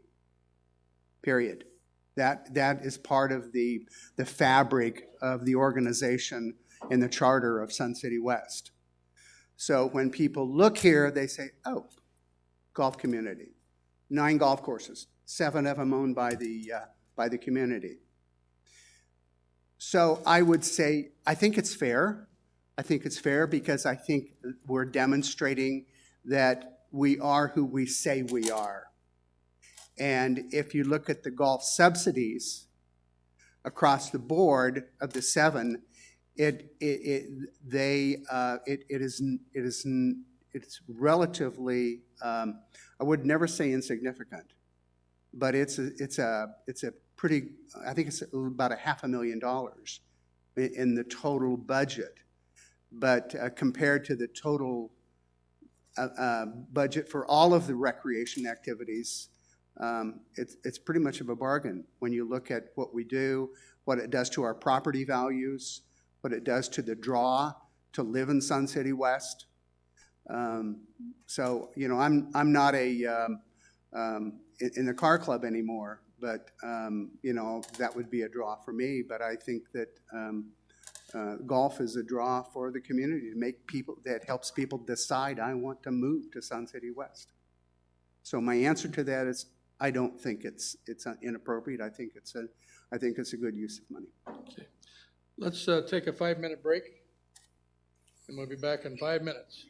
period. That is part of the fabric of the organization in the charter of Sun City West. So when people look here, they say, oh, golf community. 9 golf courses, 7 of them owned by the community. So I would say, I think it's fair. I think it's fair because I think we're demonstrating that we are who we say we are. And if you look at the golf subsidies across the board of the 7, it's relatively, I would never say insignificant, but it's a pretty, I think it's about $500,000 in the total budget. But compared to the total budget for all of the recreation activities, it's pretty much of a bargain when you look at what we do, what it does to our property values, what it does to the draw to live in Sun City West. So, you know, I'm not in the car club anymore, but, you know, that would be a draw for me. But I think that golf is a draw for the community to make people, that helps people decide, I want to move to Sun City West. So my answer to that is, I don't think it's inappropriate. I think it's a good use of money. Okay. Let's take a 5-minute break, and we'll be back in 5 minutes.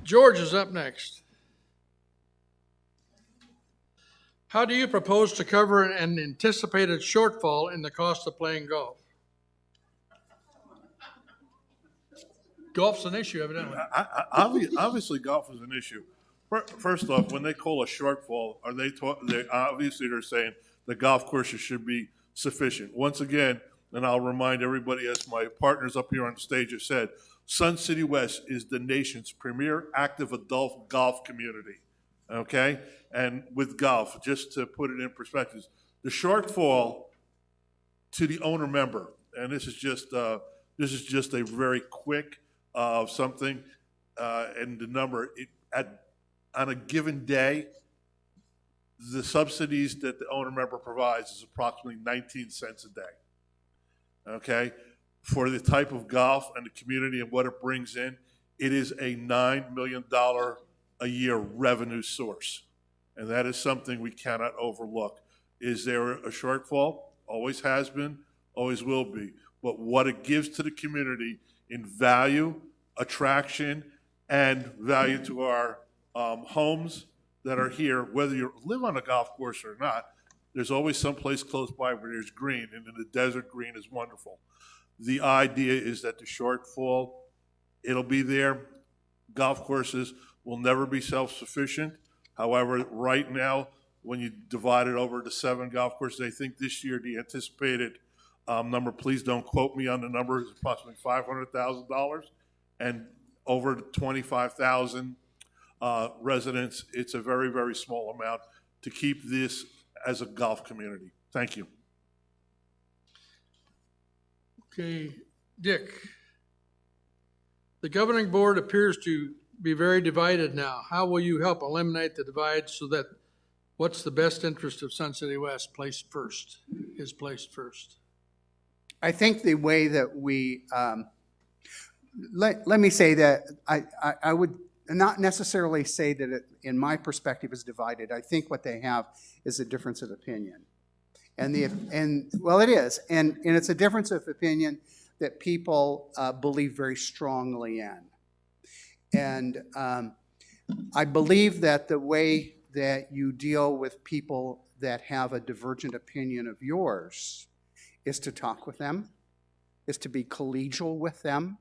George is up next. How do you propose to cover an anticipated shortfall in the cost of playing golf? Golf's an issue, evidently. Obviously, golf is an issue. First off, when they call a shortfall, they're saying the golf courses should be sufficient. Once again, and I'll remind everybody, as my partners up here on the stage have said, Sun City West is the nation's premier active adult golf community. Okay, and with golf, just to put it in perspective, the shortfall to the owner member, and this is just a very quick something, and the number on a given day, the subsidies that the owner member provides is approximately 19 cents a day. Okay, for the type of golf and the community and what it brings in, it is a $9 million a year revenue source. And that is something we cannot overlook. Is there a shortfall? Always has been, always will be. But what it gives to the community in value, attraction, and value to our homes that are here, whether you live on a golf course or not, there's always some place close by where there's green, and in the desert, green is wonderful. The idea is that the shortfall, it'll be there. Golf courses will never be self-sufficient. However, right now, when you divide it over to 7 golf courses, I think this year the anticipated number, please don't quote me on the number, is approximately $500,000, and over 25,000 residents. It's a very, very small amount to keep this as a golf community. Thank you. Okay, Dick. The governing board appears to be very divided now. How will you help eliminate the divide so that what's the best interest of Sun City West is placed first? I think the way that we, let me say that I would not necessarily say that it, in my perspective, is divided. I think what they have is a difference of opinion. Well, it is. And it's a difference of opinion that people believe very strongly in. And I believe that the way that you deal with people that have a divergent opinion of yours is to talk with them, is to be collegial with them,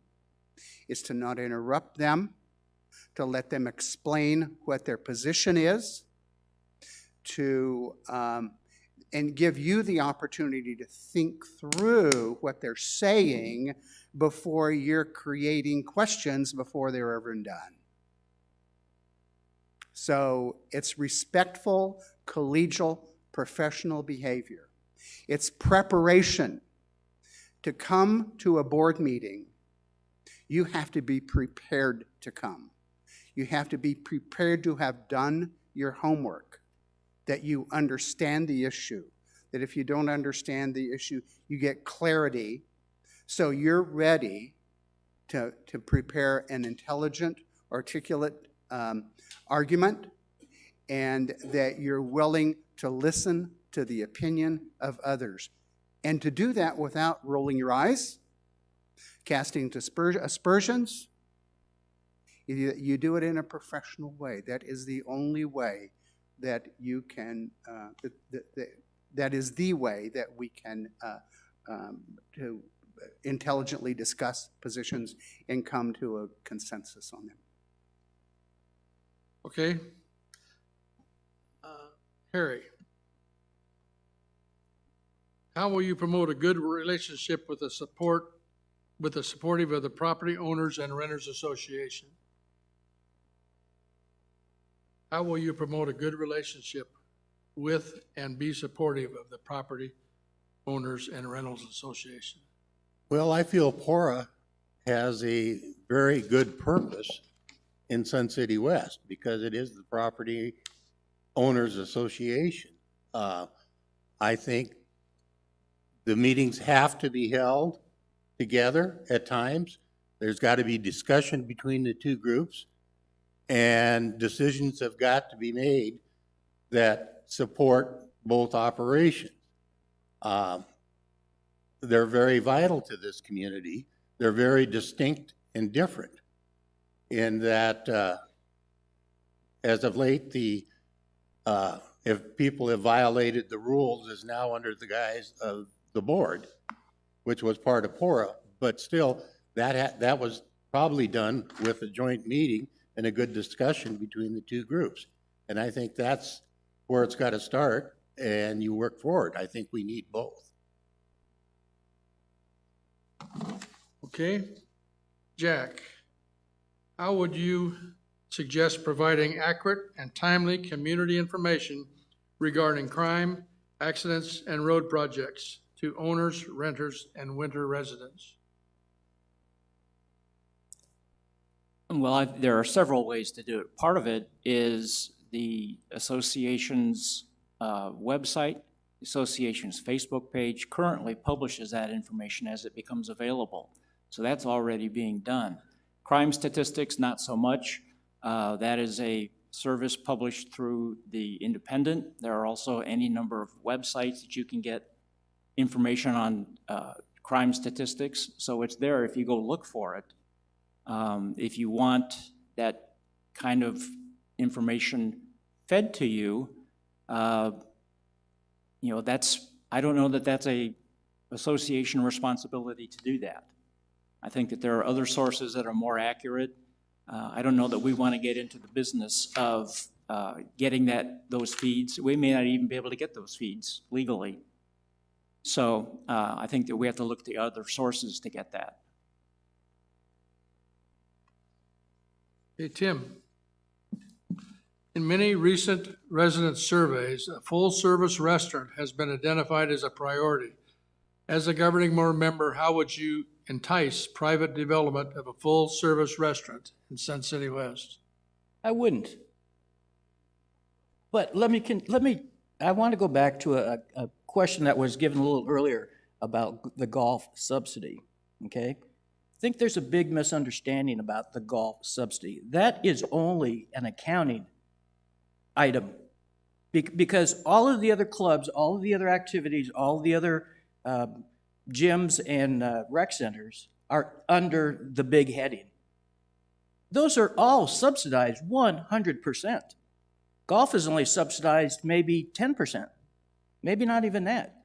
is to not interrupt them, to let them explain what their position is, to and give you the opportunity to think through what they're saying before you're creating questions before they're ever done. So it's respectful, collegial, professional behavior. It's preparation. To come to a board meeting, you have to be prepared to come. You have to be prepared to have done your homework, that you understand the issue, that if you don't understand the issue, you get clarity, so you're ready to prepare an intelligent, articulate argument, and that you're willing to listen to the opinion of others. And to do that without rolling your eyes, casting aspersions. You do it in a professional way. That is the only way that you can, that is the way that we can to intelligently discuss positions and come to a consensus on them. Okay. Harry, how will you promote a good relationship with the supportive of the Property Owners and Renters Association? How will you promote a good relationship with and be supportive of the Property Owners and Rentals Association? Well, I feel PORA has a very good purpose in Sun City West because it is the Property Owners Association. I think the meetings have to be held together at times. There's got to be discussion between the two groups, and decisions have got to be made that support both operations. They're very vital to this community. They're very distinct and different in that as of late, if people have violated the rules, is now under the guise of the board, which was part of PORA, but still, that was probably done with a joint meeting and a good discussion between the two groups. And I think that's where it's got to start, and you work forward. I think we need both. Okay. Jack, how would you suggest providing accurate and timely community information regarding crime, accidents, and road projects to owners, renters, and winter residents? Well, there are several ways to do it. Part of it is the association's website, the association's Facebook page currently publishes that information as it becomes available. So that's already being done. Crime statistics, not so much. That is a service published through the Independent. There are also any number of websites that you can get information on crime statistics. So it's there if you go look for it. If you want that kind of information fed to you, I don't know that that's a association responsibility to do that. I think that there are other sources that are more accurate. I don't know that we want to get into the business of getting those feeds. We may not even be able to get those feeds legally. So I think that we have to look to other sources to get that. Hey, Tim, in many recent resident surveys, a full-service restaurant has been identified as a priority. As a governing board member, how would you entice private development of a full-service restaurant in Sun City West? I wouldn't. But I want to go back to a question that was given a little earlier about the golf subsidy, okay? I think there's a big misunderstanding about the golf subsidy. That is only an accounting item because all of the other clubs, all of the other activities, all of the other gyms and rec centers are under the big heading. Those are all subsidized 100%. Golf is only subsidized maybe 10%, maybe not even that.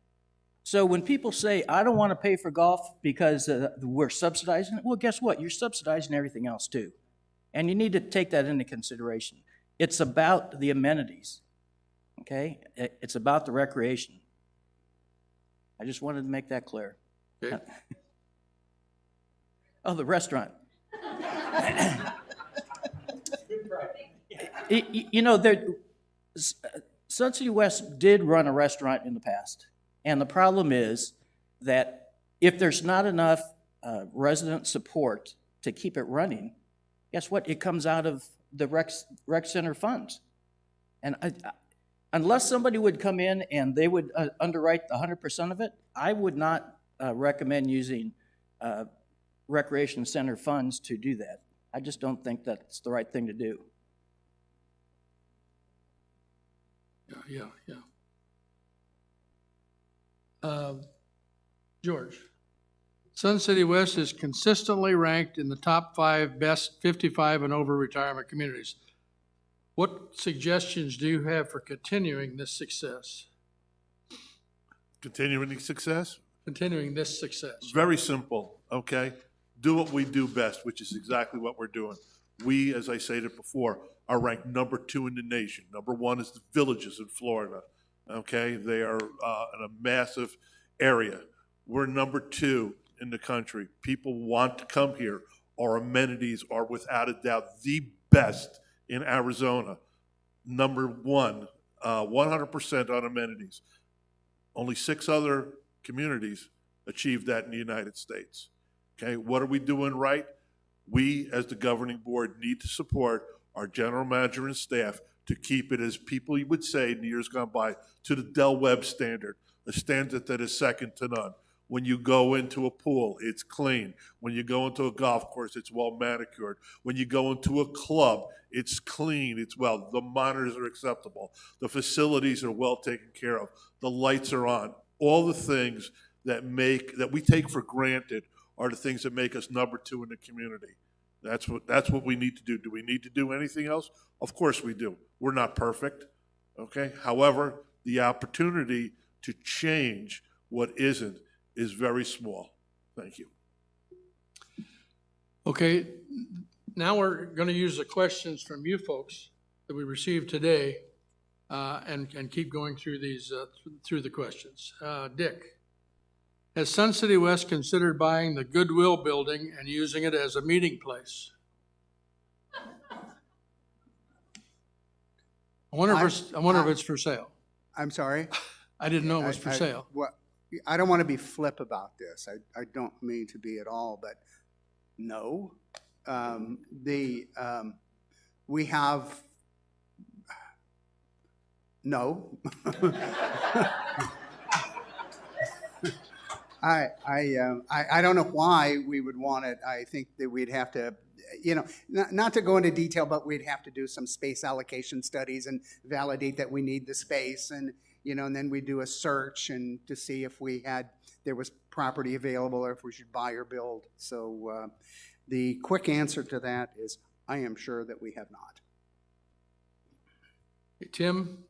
So when people say, I don't want to pay for golf because we're subsidizing it, well, guess what? You're subsidizing everything else too. And you need to take that into consideration. It's about the amenities, okay? It's about the recreation. I just wanted to make that clear. Okay. Oh, the restaurant. Sun City West did run a restaurant in the past. And the problem is that if there's not enough resident support to keep it running, guess what? It comes out of the rec center funds. And unless somebody would come in and they would underwrite 100% of it, I would not recommend using recreation center funds to do that. I just don't think that's the right thing to do. Yeah. George, Sun City West is consistently ranked in the top 5 best 55 and over retirement communities. What suggestions do you have for continuing this success? Continuing the success? Continuing this success. Very simple, okay? Do what we do best, which is exactly what we're doing. We, as I stated before, are ranked number 2 in the nation. Number 1 is the Villages in Florida, okay? They are in a massive area. We're number 2 in the country. People want to come here. Our amenities are without a doubt the best in Arizona. Number 1, 100% on amenities. Only 6 other communities achieve that in the United States. Okay, what are we doing right? We, as the governing board, need to support our general manager and staff to keep it, as people would say in the years gone by, to the Del Webb standard, a standard that is second to none. When you go into a pool, it's clean. When you go into a golf course, it's well manicured. When you go into a club, it's clean, the monitors are acceptable. The facilities are well taken care of. The lights are on. All the things that we take for granted are the things that make us number 2 in the community. That's what we need to do. Do we need to do anything else? Of course we do. We're not perfect, okay? However, the opportunity to change what isn't is very small. Thank you. Okay, now we're going to use the questions from you folks that we received today and keep going through these, through the questions. Dick, has Sun City West considered buying the Goodwill building and using it as a meeting place? I wonder if it's for sale. I'm sorry? I didn't know it was for sale. Well, I don't want to be flip about this. I don't mean to be at all, but no. We have, no. I don't know why we would want it. I think that we'd have to, not to go into detail, but we'd have to do some space allocation studies and validate that we need the space, and and then we do a search and to see if there was property available or if we should buy or build. So the quick answer to that is I am sure that we have not. Hey, Tim,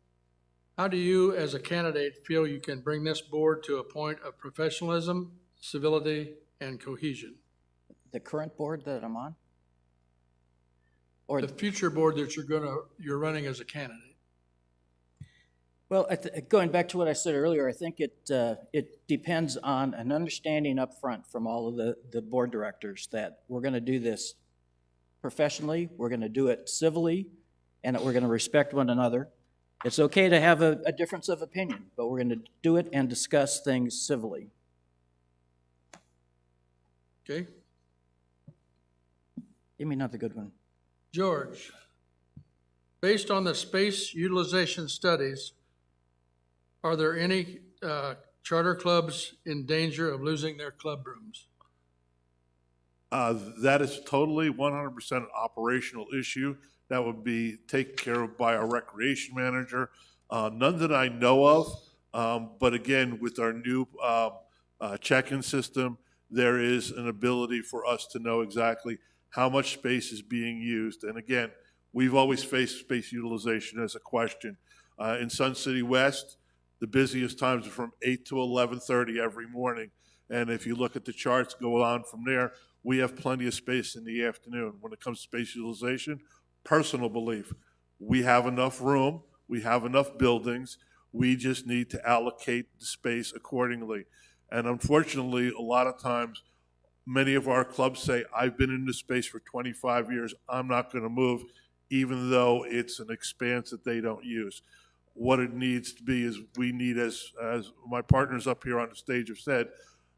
how do you, as a candidate, feel you can bring this board to a point of professionalism, civility, and cohesion? The current board that I'm on? Or the future board that you're running as a candidate? Well, going back to what I said earlier, I think it depends on an understanding up front from all of the board directors that we're going to do this professionally, we're going to do it civilly, and that we're going to respect one another. It's okay to have a difference of opinion, but we're going to do it and discuss things civilly. Okay. Give me another good one. George, based on the space utilization studies, are there any charter clubs in danger of losing their club rooms? That is totally 100% an operational issue. That would be taken care of by our recreation manager. None that I know of, but again, with our new check-in system, there is an ability for us to know exactly how much space is being used. And again, we've always faced space utilization as a question. In Sun City West, the busiest times are from 8 to 11:30 every morning. And if you look at the charts, go on from there, we have plenty of space in the afternoon. When it comes to space utilization, personal belief, we have enough room, we have enough buildings, we just need to allocate the space accordingly. And unfortunately, a lot of times, many of our clubs say, I've been in this space for 25 years, I'm not going to move, even though it's an expanse that they don't use. What it needs to be is we need, as my partners up here on the stage have said,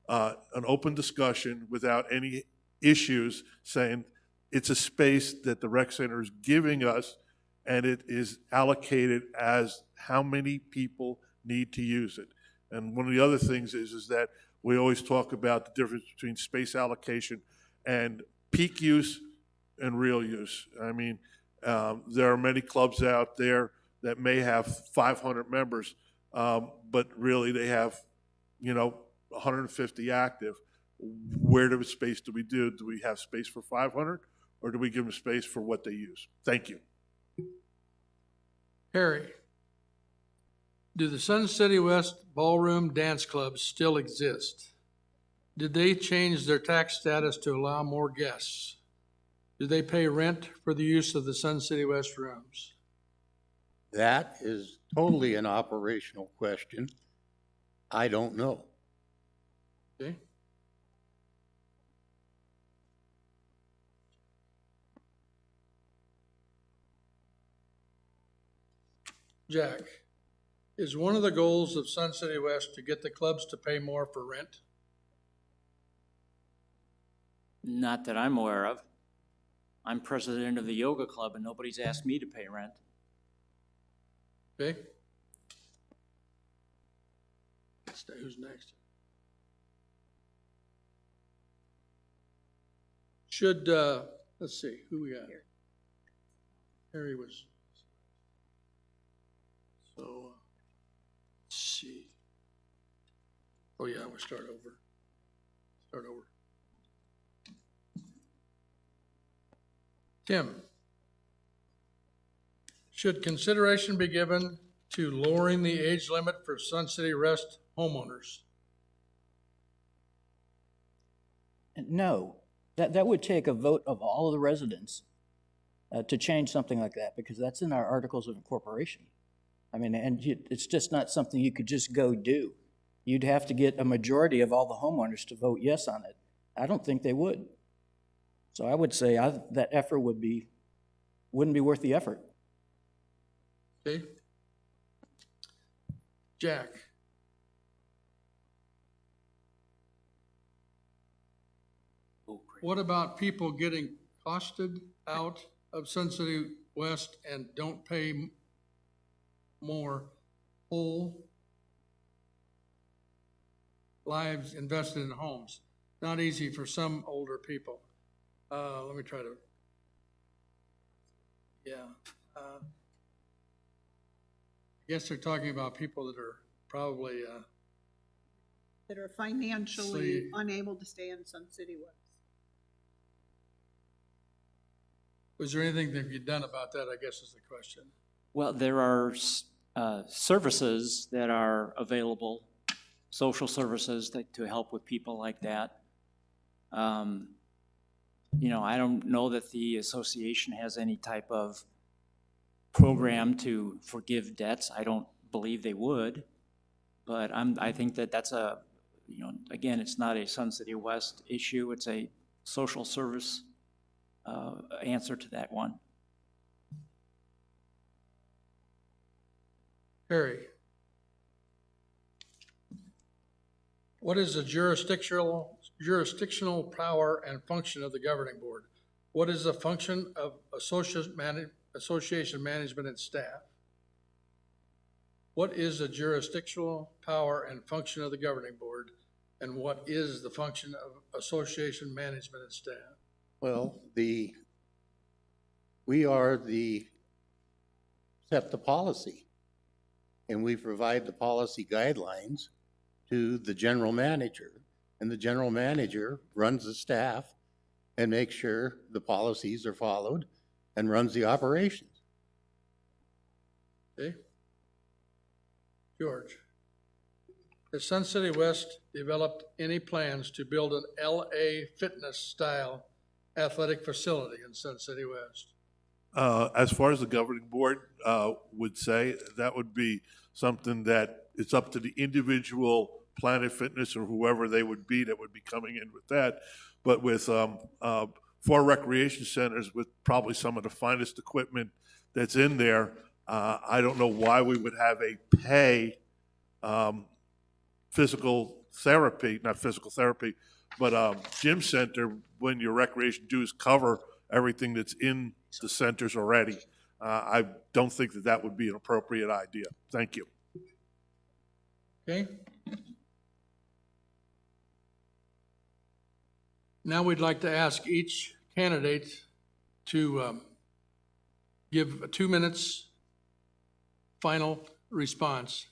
an open discussion without any issues, saying it's a space that the rec center is giving us, and it is allocated as how many people need to use it. And one of the other things is that we always talk about the difference between space allocation and peak use and real use. I mean, there are many clubs out there that may have 500 members, but really they have, 150 active. Where do space do we do? Do we have space for 500, or do we give them space for what they use? Thank you. Harry, do the Sun City West Ballroom Dance Clubs still exist? Did they change their tax status to allow more guests? Do they pay rent for the use of the Sun City West rooms? That is totally an operational question. I don't know. Okay. Jack, is one of the goals of Sun City West to get the clubs to pay more for rent? Not that I'm aware of. I'm president of the yoga club and nobody's asked me to pay rent. Okay. Who's next? Should, let's see, who we got here? Harry was. So, let's see. Oh yeah, we'll start over. Tim, should consideration be given to lowering the age limit for Sun City Rest homeowners? No, that would take a vote of all of the residents to change something like that, because that's in our Articles of Incorporation. I mean, it's just not something you could just go do. You'd have to get a majority of all the homeowners to vote yes on it. I don't think they would. So I would say that effort wouldn't be worth the effort. Okay. Jack? What about people getting costed out of Sun City West and don't pay more whole lives invested in homes? Not easy for some older people. Let me try to, I guess they're talking about people that are probably, That are financially unable to stay in Sun City West. was there anything that you've done about that, I guess is the question. Well, there are services that are available, social services to help with people like that. You know, I don't know that the association has any type of program to forgive debts. I don't believe they would, but I think that's a, you know, again, it's not a Sun City West issue. It's a social service answer to that one. Harry, what is the jurisdictional power and function of the governing board? What is the function of association management and staff? What is the jurisdictional power and function of the governing board? And what is the function of association management and staff? Well, we set the policy, and we provide the policy guidelines to the general manager, and the general manager runs the staff and makes sure the policies are followed and runs the operations. Okay. George, has Sun City West developed any plans to build an LA fitness style athletic facility in Sun City West? As far as the governing board would say, that would be something that it's up to the individual Planet Fitness or whoever they would be that would be coming in with that. But with 4 recreation centers with probably some of the finest equipment that's in there, I don't know why we would have a pay physical therapy, not physical therapy, but gym center when your recreation dues cover everything that's in the centers already. I don't think that would be an appropriate idea. Thank you. Okay. Now we'd like to ask each candidate to give 2 minutes final response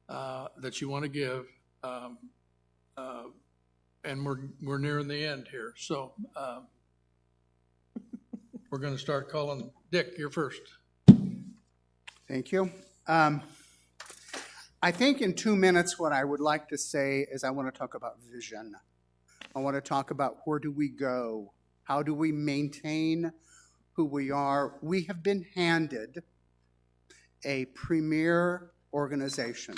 that you want to give. And we're nearing the end here. So we're going to start calling Dick, you're first. Thank you. I think in 2 minutes, what I would like to say is I want to talk about vision. I want to talk about where do we go? How do we maintain who we are? We have been handed a premier organization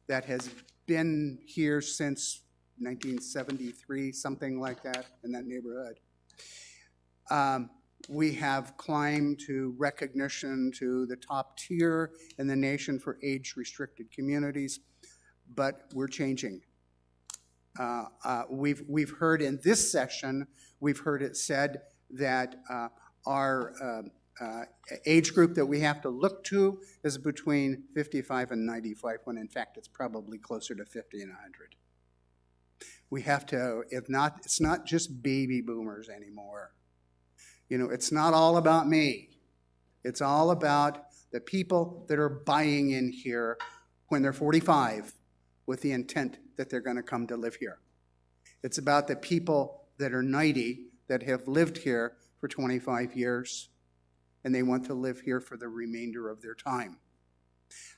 that has been here since 1973, something like that, in that neighborhood. We have climbed to recognition to the top tier in the nation for age-restricted communities, but we're changing. We've heard in this session, we've heard it said that our age group that we have to look to is between 55 and 95, when in fact it's probably closer to 50 and 100. We have to, if not, it's not just baby boomers anymore. You know, it's not all about me. It's all about the people that are buying in here when they're 45 with the intent that they're going to come to live here. It's about the people that are 90 that have lived here for 25 years, and they want to live here for the remainder of their time.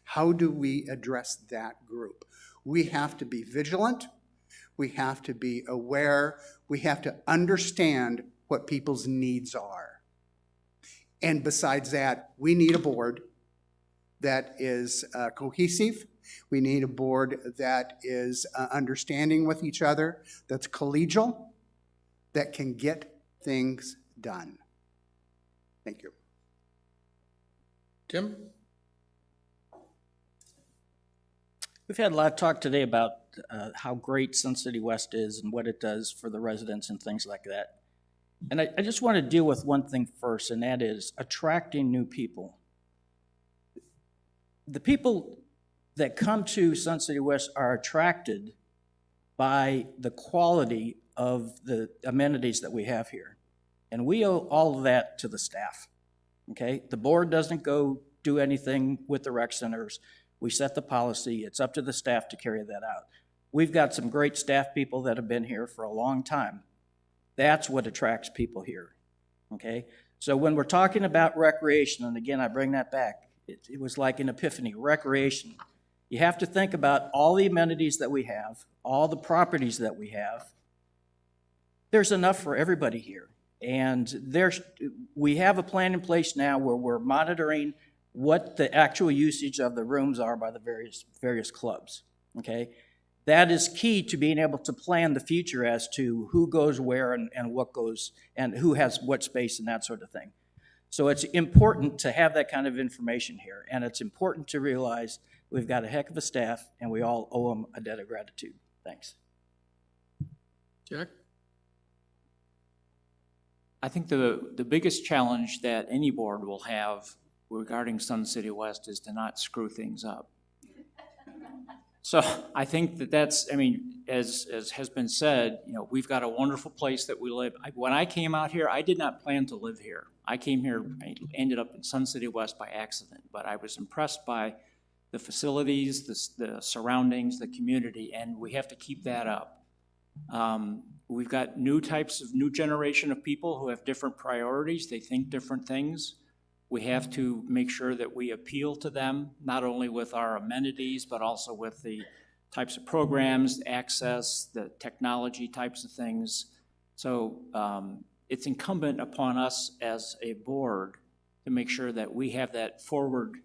How do we address that group? We have to be vigilant. We have to be aware. We have to understand what people's needs are. And besides that, we need a board that is cohesive. We need a board that is understanding with each other, that's collegial, that can get things done. Thank you. Tim? We've had a lot of talk today about how great Sun City West is and what it does for the residents and things like that. And I just want to deal with one thing first, and that is attracting new people. The people that come to Sun City West are attracted by the quality of the amenities that we have here. And we owe all of that to the staff, okay? The board doesn't go do anything with the rec centers. We set the policy. It's up to the staff to carry that out. We've got some great staff people that have been here for a long time. That's what attracts people here, okay? So when we're talking about recreation, and again, I bring that back, it was like an epiphany, recreation. You have to think about all the amenities that we have, all the properties that we have. There's enough for everybody here. And we have a plan in place now where we're monitoring what the actual usage of the rooms are by the various clubs, okay? That is key to being able to plan the future as to who goes where and what goes, and who has what space and that sort of thing. So it's important to have that kind of information here, and it's important to realize we've got a heck of a staff, and we all owe them a debt of gratitude. Thanks. Jack? I think the biggest challenge that any board will have regarding Sun City West is to not screw things up. So I think that's, I mean, as has been said, you know, we've got a wonderful place that we live. When I came out here, I did not plan to live here. I came here, I ended up in Sun City West by accident, but I was impressed by the facilities, the surroundings, the community, and we have to keep that up. We've got new generation of people who have different priorities. They think different things. We have to make sure that we appeal to them, not only with our amenities, but also with the types of programs, access, the technology types of things. So it's incumbent upon us as a board to make sure that we have that forward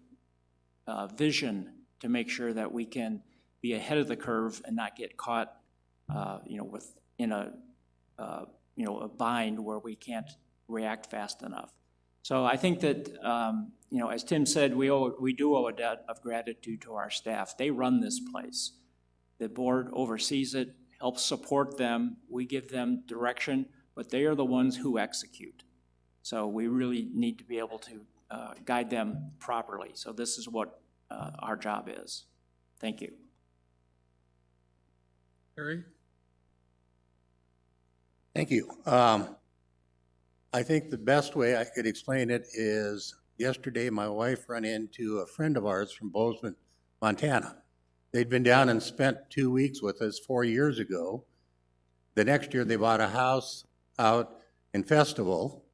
vision to make sure that we can be ahead of the curve and not get caught, in a bind where we can't react fast enough. So I think that, as Tim said, we do owe a debt of gratitude to our staff. They run this place. The board oversees it, helps support them. We give them direction, but they are the ones who execute. So we really need to be able to guide them properly. So this is what our job is. Thank you. Harry? Thank you. I think the best way I could explain it is yesterday my wife ran into a friend of ours from Bozeman, Montana. They'd been down and spent 2 weeks with us 4 years ago. The next year they bought a house out in Festival,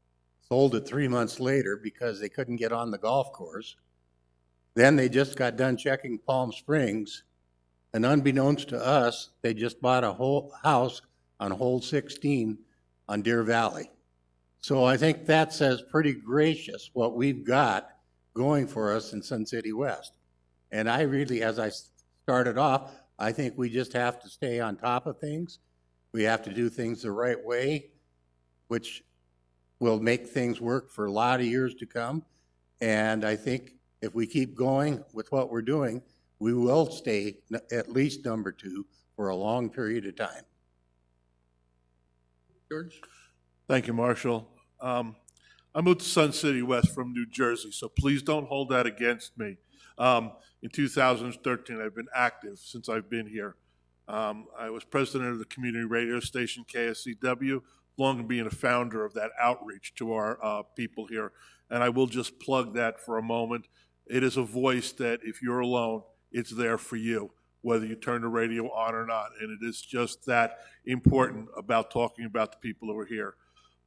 sold it 3 months later because they couldn't get on the golf course. Then they just got done checking Palm Springs, and unbeknownst to us, they just bought a whole house on hole 16 on Deer Valley. So I think that says pretty gracious what we've got going for us in Sun City West. And I really, as I started off, I think we just have to stay on top of things. We have to do things the right way, which will make things work for a lot of years to come. And I think if we keep going with what we're doing, we will stay at least number 2 for a long period of time. George? Thank you, Marshall. I moved to Sun City West from New Jersey, so please don't hold that against me. In 2013, I've been active since I've been here. I was president of the community radio station, KSCW, long as being a founder of that outreach to our people here. And I will just plug that for a moment. It is a voice that if you're alone, it's there for you, whether you turn the radio on or not. And it is just that important about talking about the people who are here.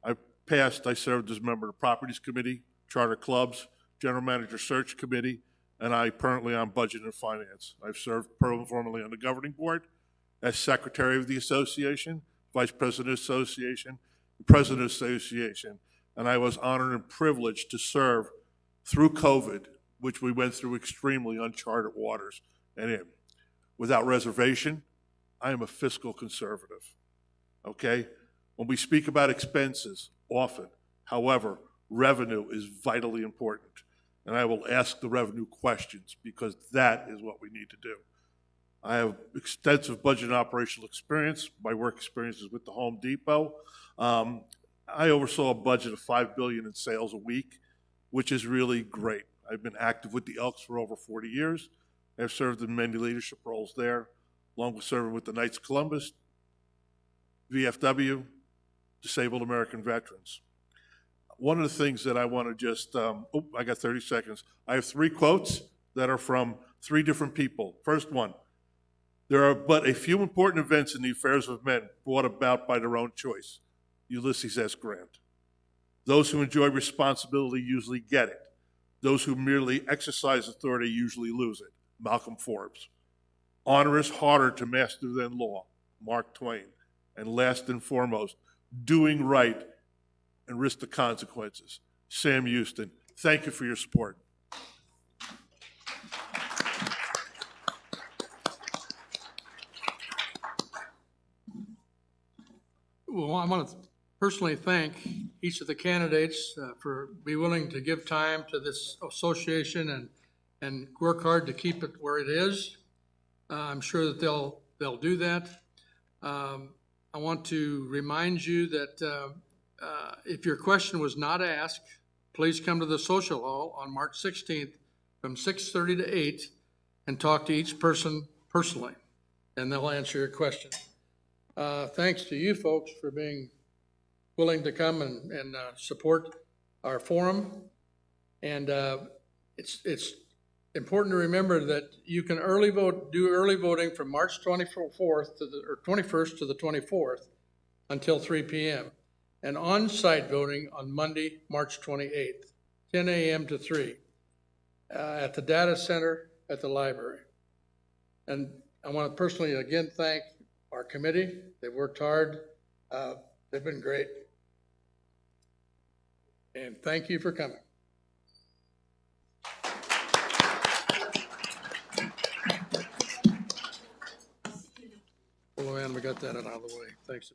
I past, I served as a member of the Properties Committee, Charter Clubs, General Manager Search Committee, and I currently on Budget and Finance. I've served formerly on the Governing Board as Secretary of the Association, Vice President of the Association, President of the Association, and I was honored and privileged to serve through COVID, which we went through extremely uncharted waters and in. Without reservation, I am a fiscal conservative, okay? When we speak about expenses, often, however, revenue is vitally important. And I will ask the revenue questions because that is what we need to do. I have extensive budget and operational experience. My work experience is with the Home Depot. I oversaw a budget of $5 billion in sales a week, which is really great. I've been active with the Elks for over 40 years. I've served in many leadership roles there, along with serving with the Knights of Columbus, VFW, Disabled American Veterans. One of the things that I want to just, I got 30 seconds. I have 3 quotes that are from 3 different people. First one, there are but a few important events in the affairs of men brought about by their own choice. Ulysses S. Grant. Those who enjoy responsibility usually get it. Those who merely exercise authority usually lose it. Malcolm Forbes. Honor is harder to master than law. Mark Twain. And last and foremost, doing right and risk the consequences. Sam Houston. Thank you for your support. Well, I want to personally thank each of the candidates for being willing to give time to this association and work hard to keep it where it is. I'm sure that they'll do that. I want to remind you that if your question was not asked, please come to the social hall on March 16th from 6:30 to 8 and talk to each person personally, and they'll answer your question. Thanks to you folks for being willing to come and support our forum. And it's important to remember that you can do early voting from March 21st to the 24th until 3 p.m. and on-site voting on Monday, March 28th, 10 a.m. to 3 at the data center at the library. And I want to personally again thank our committee. They've worked hard. They've been great. And thank you for coming. Well, man, we got that out of the way. Thanks.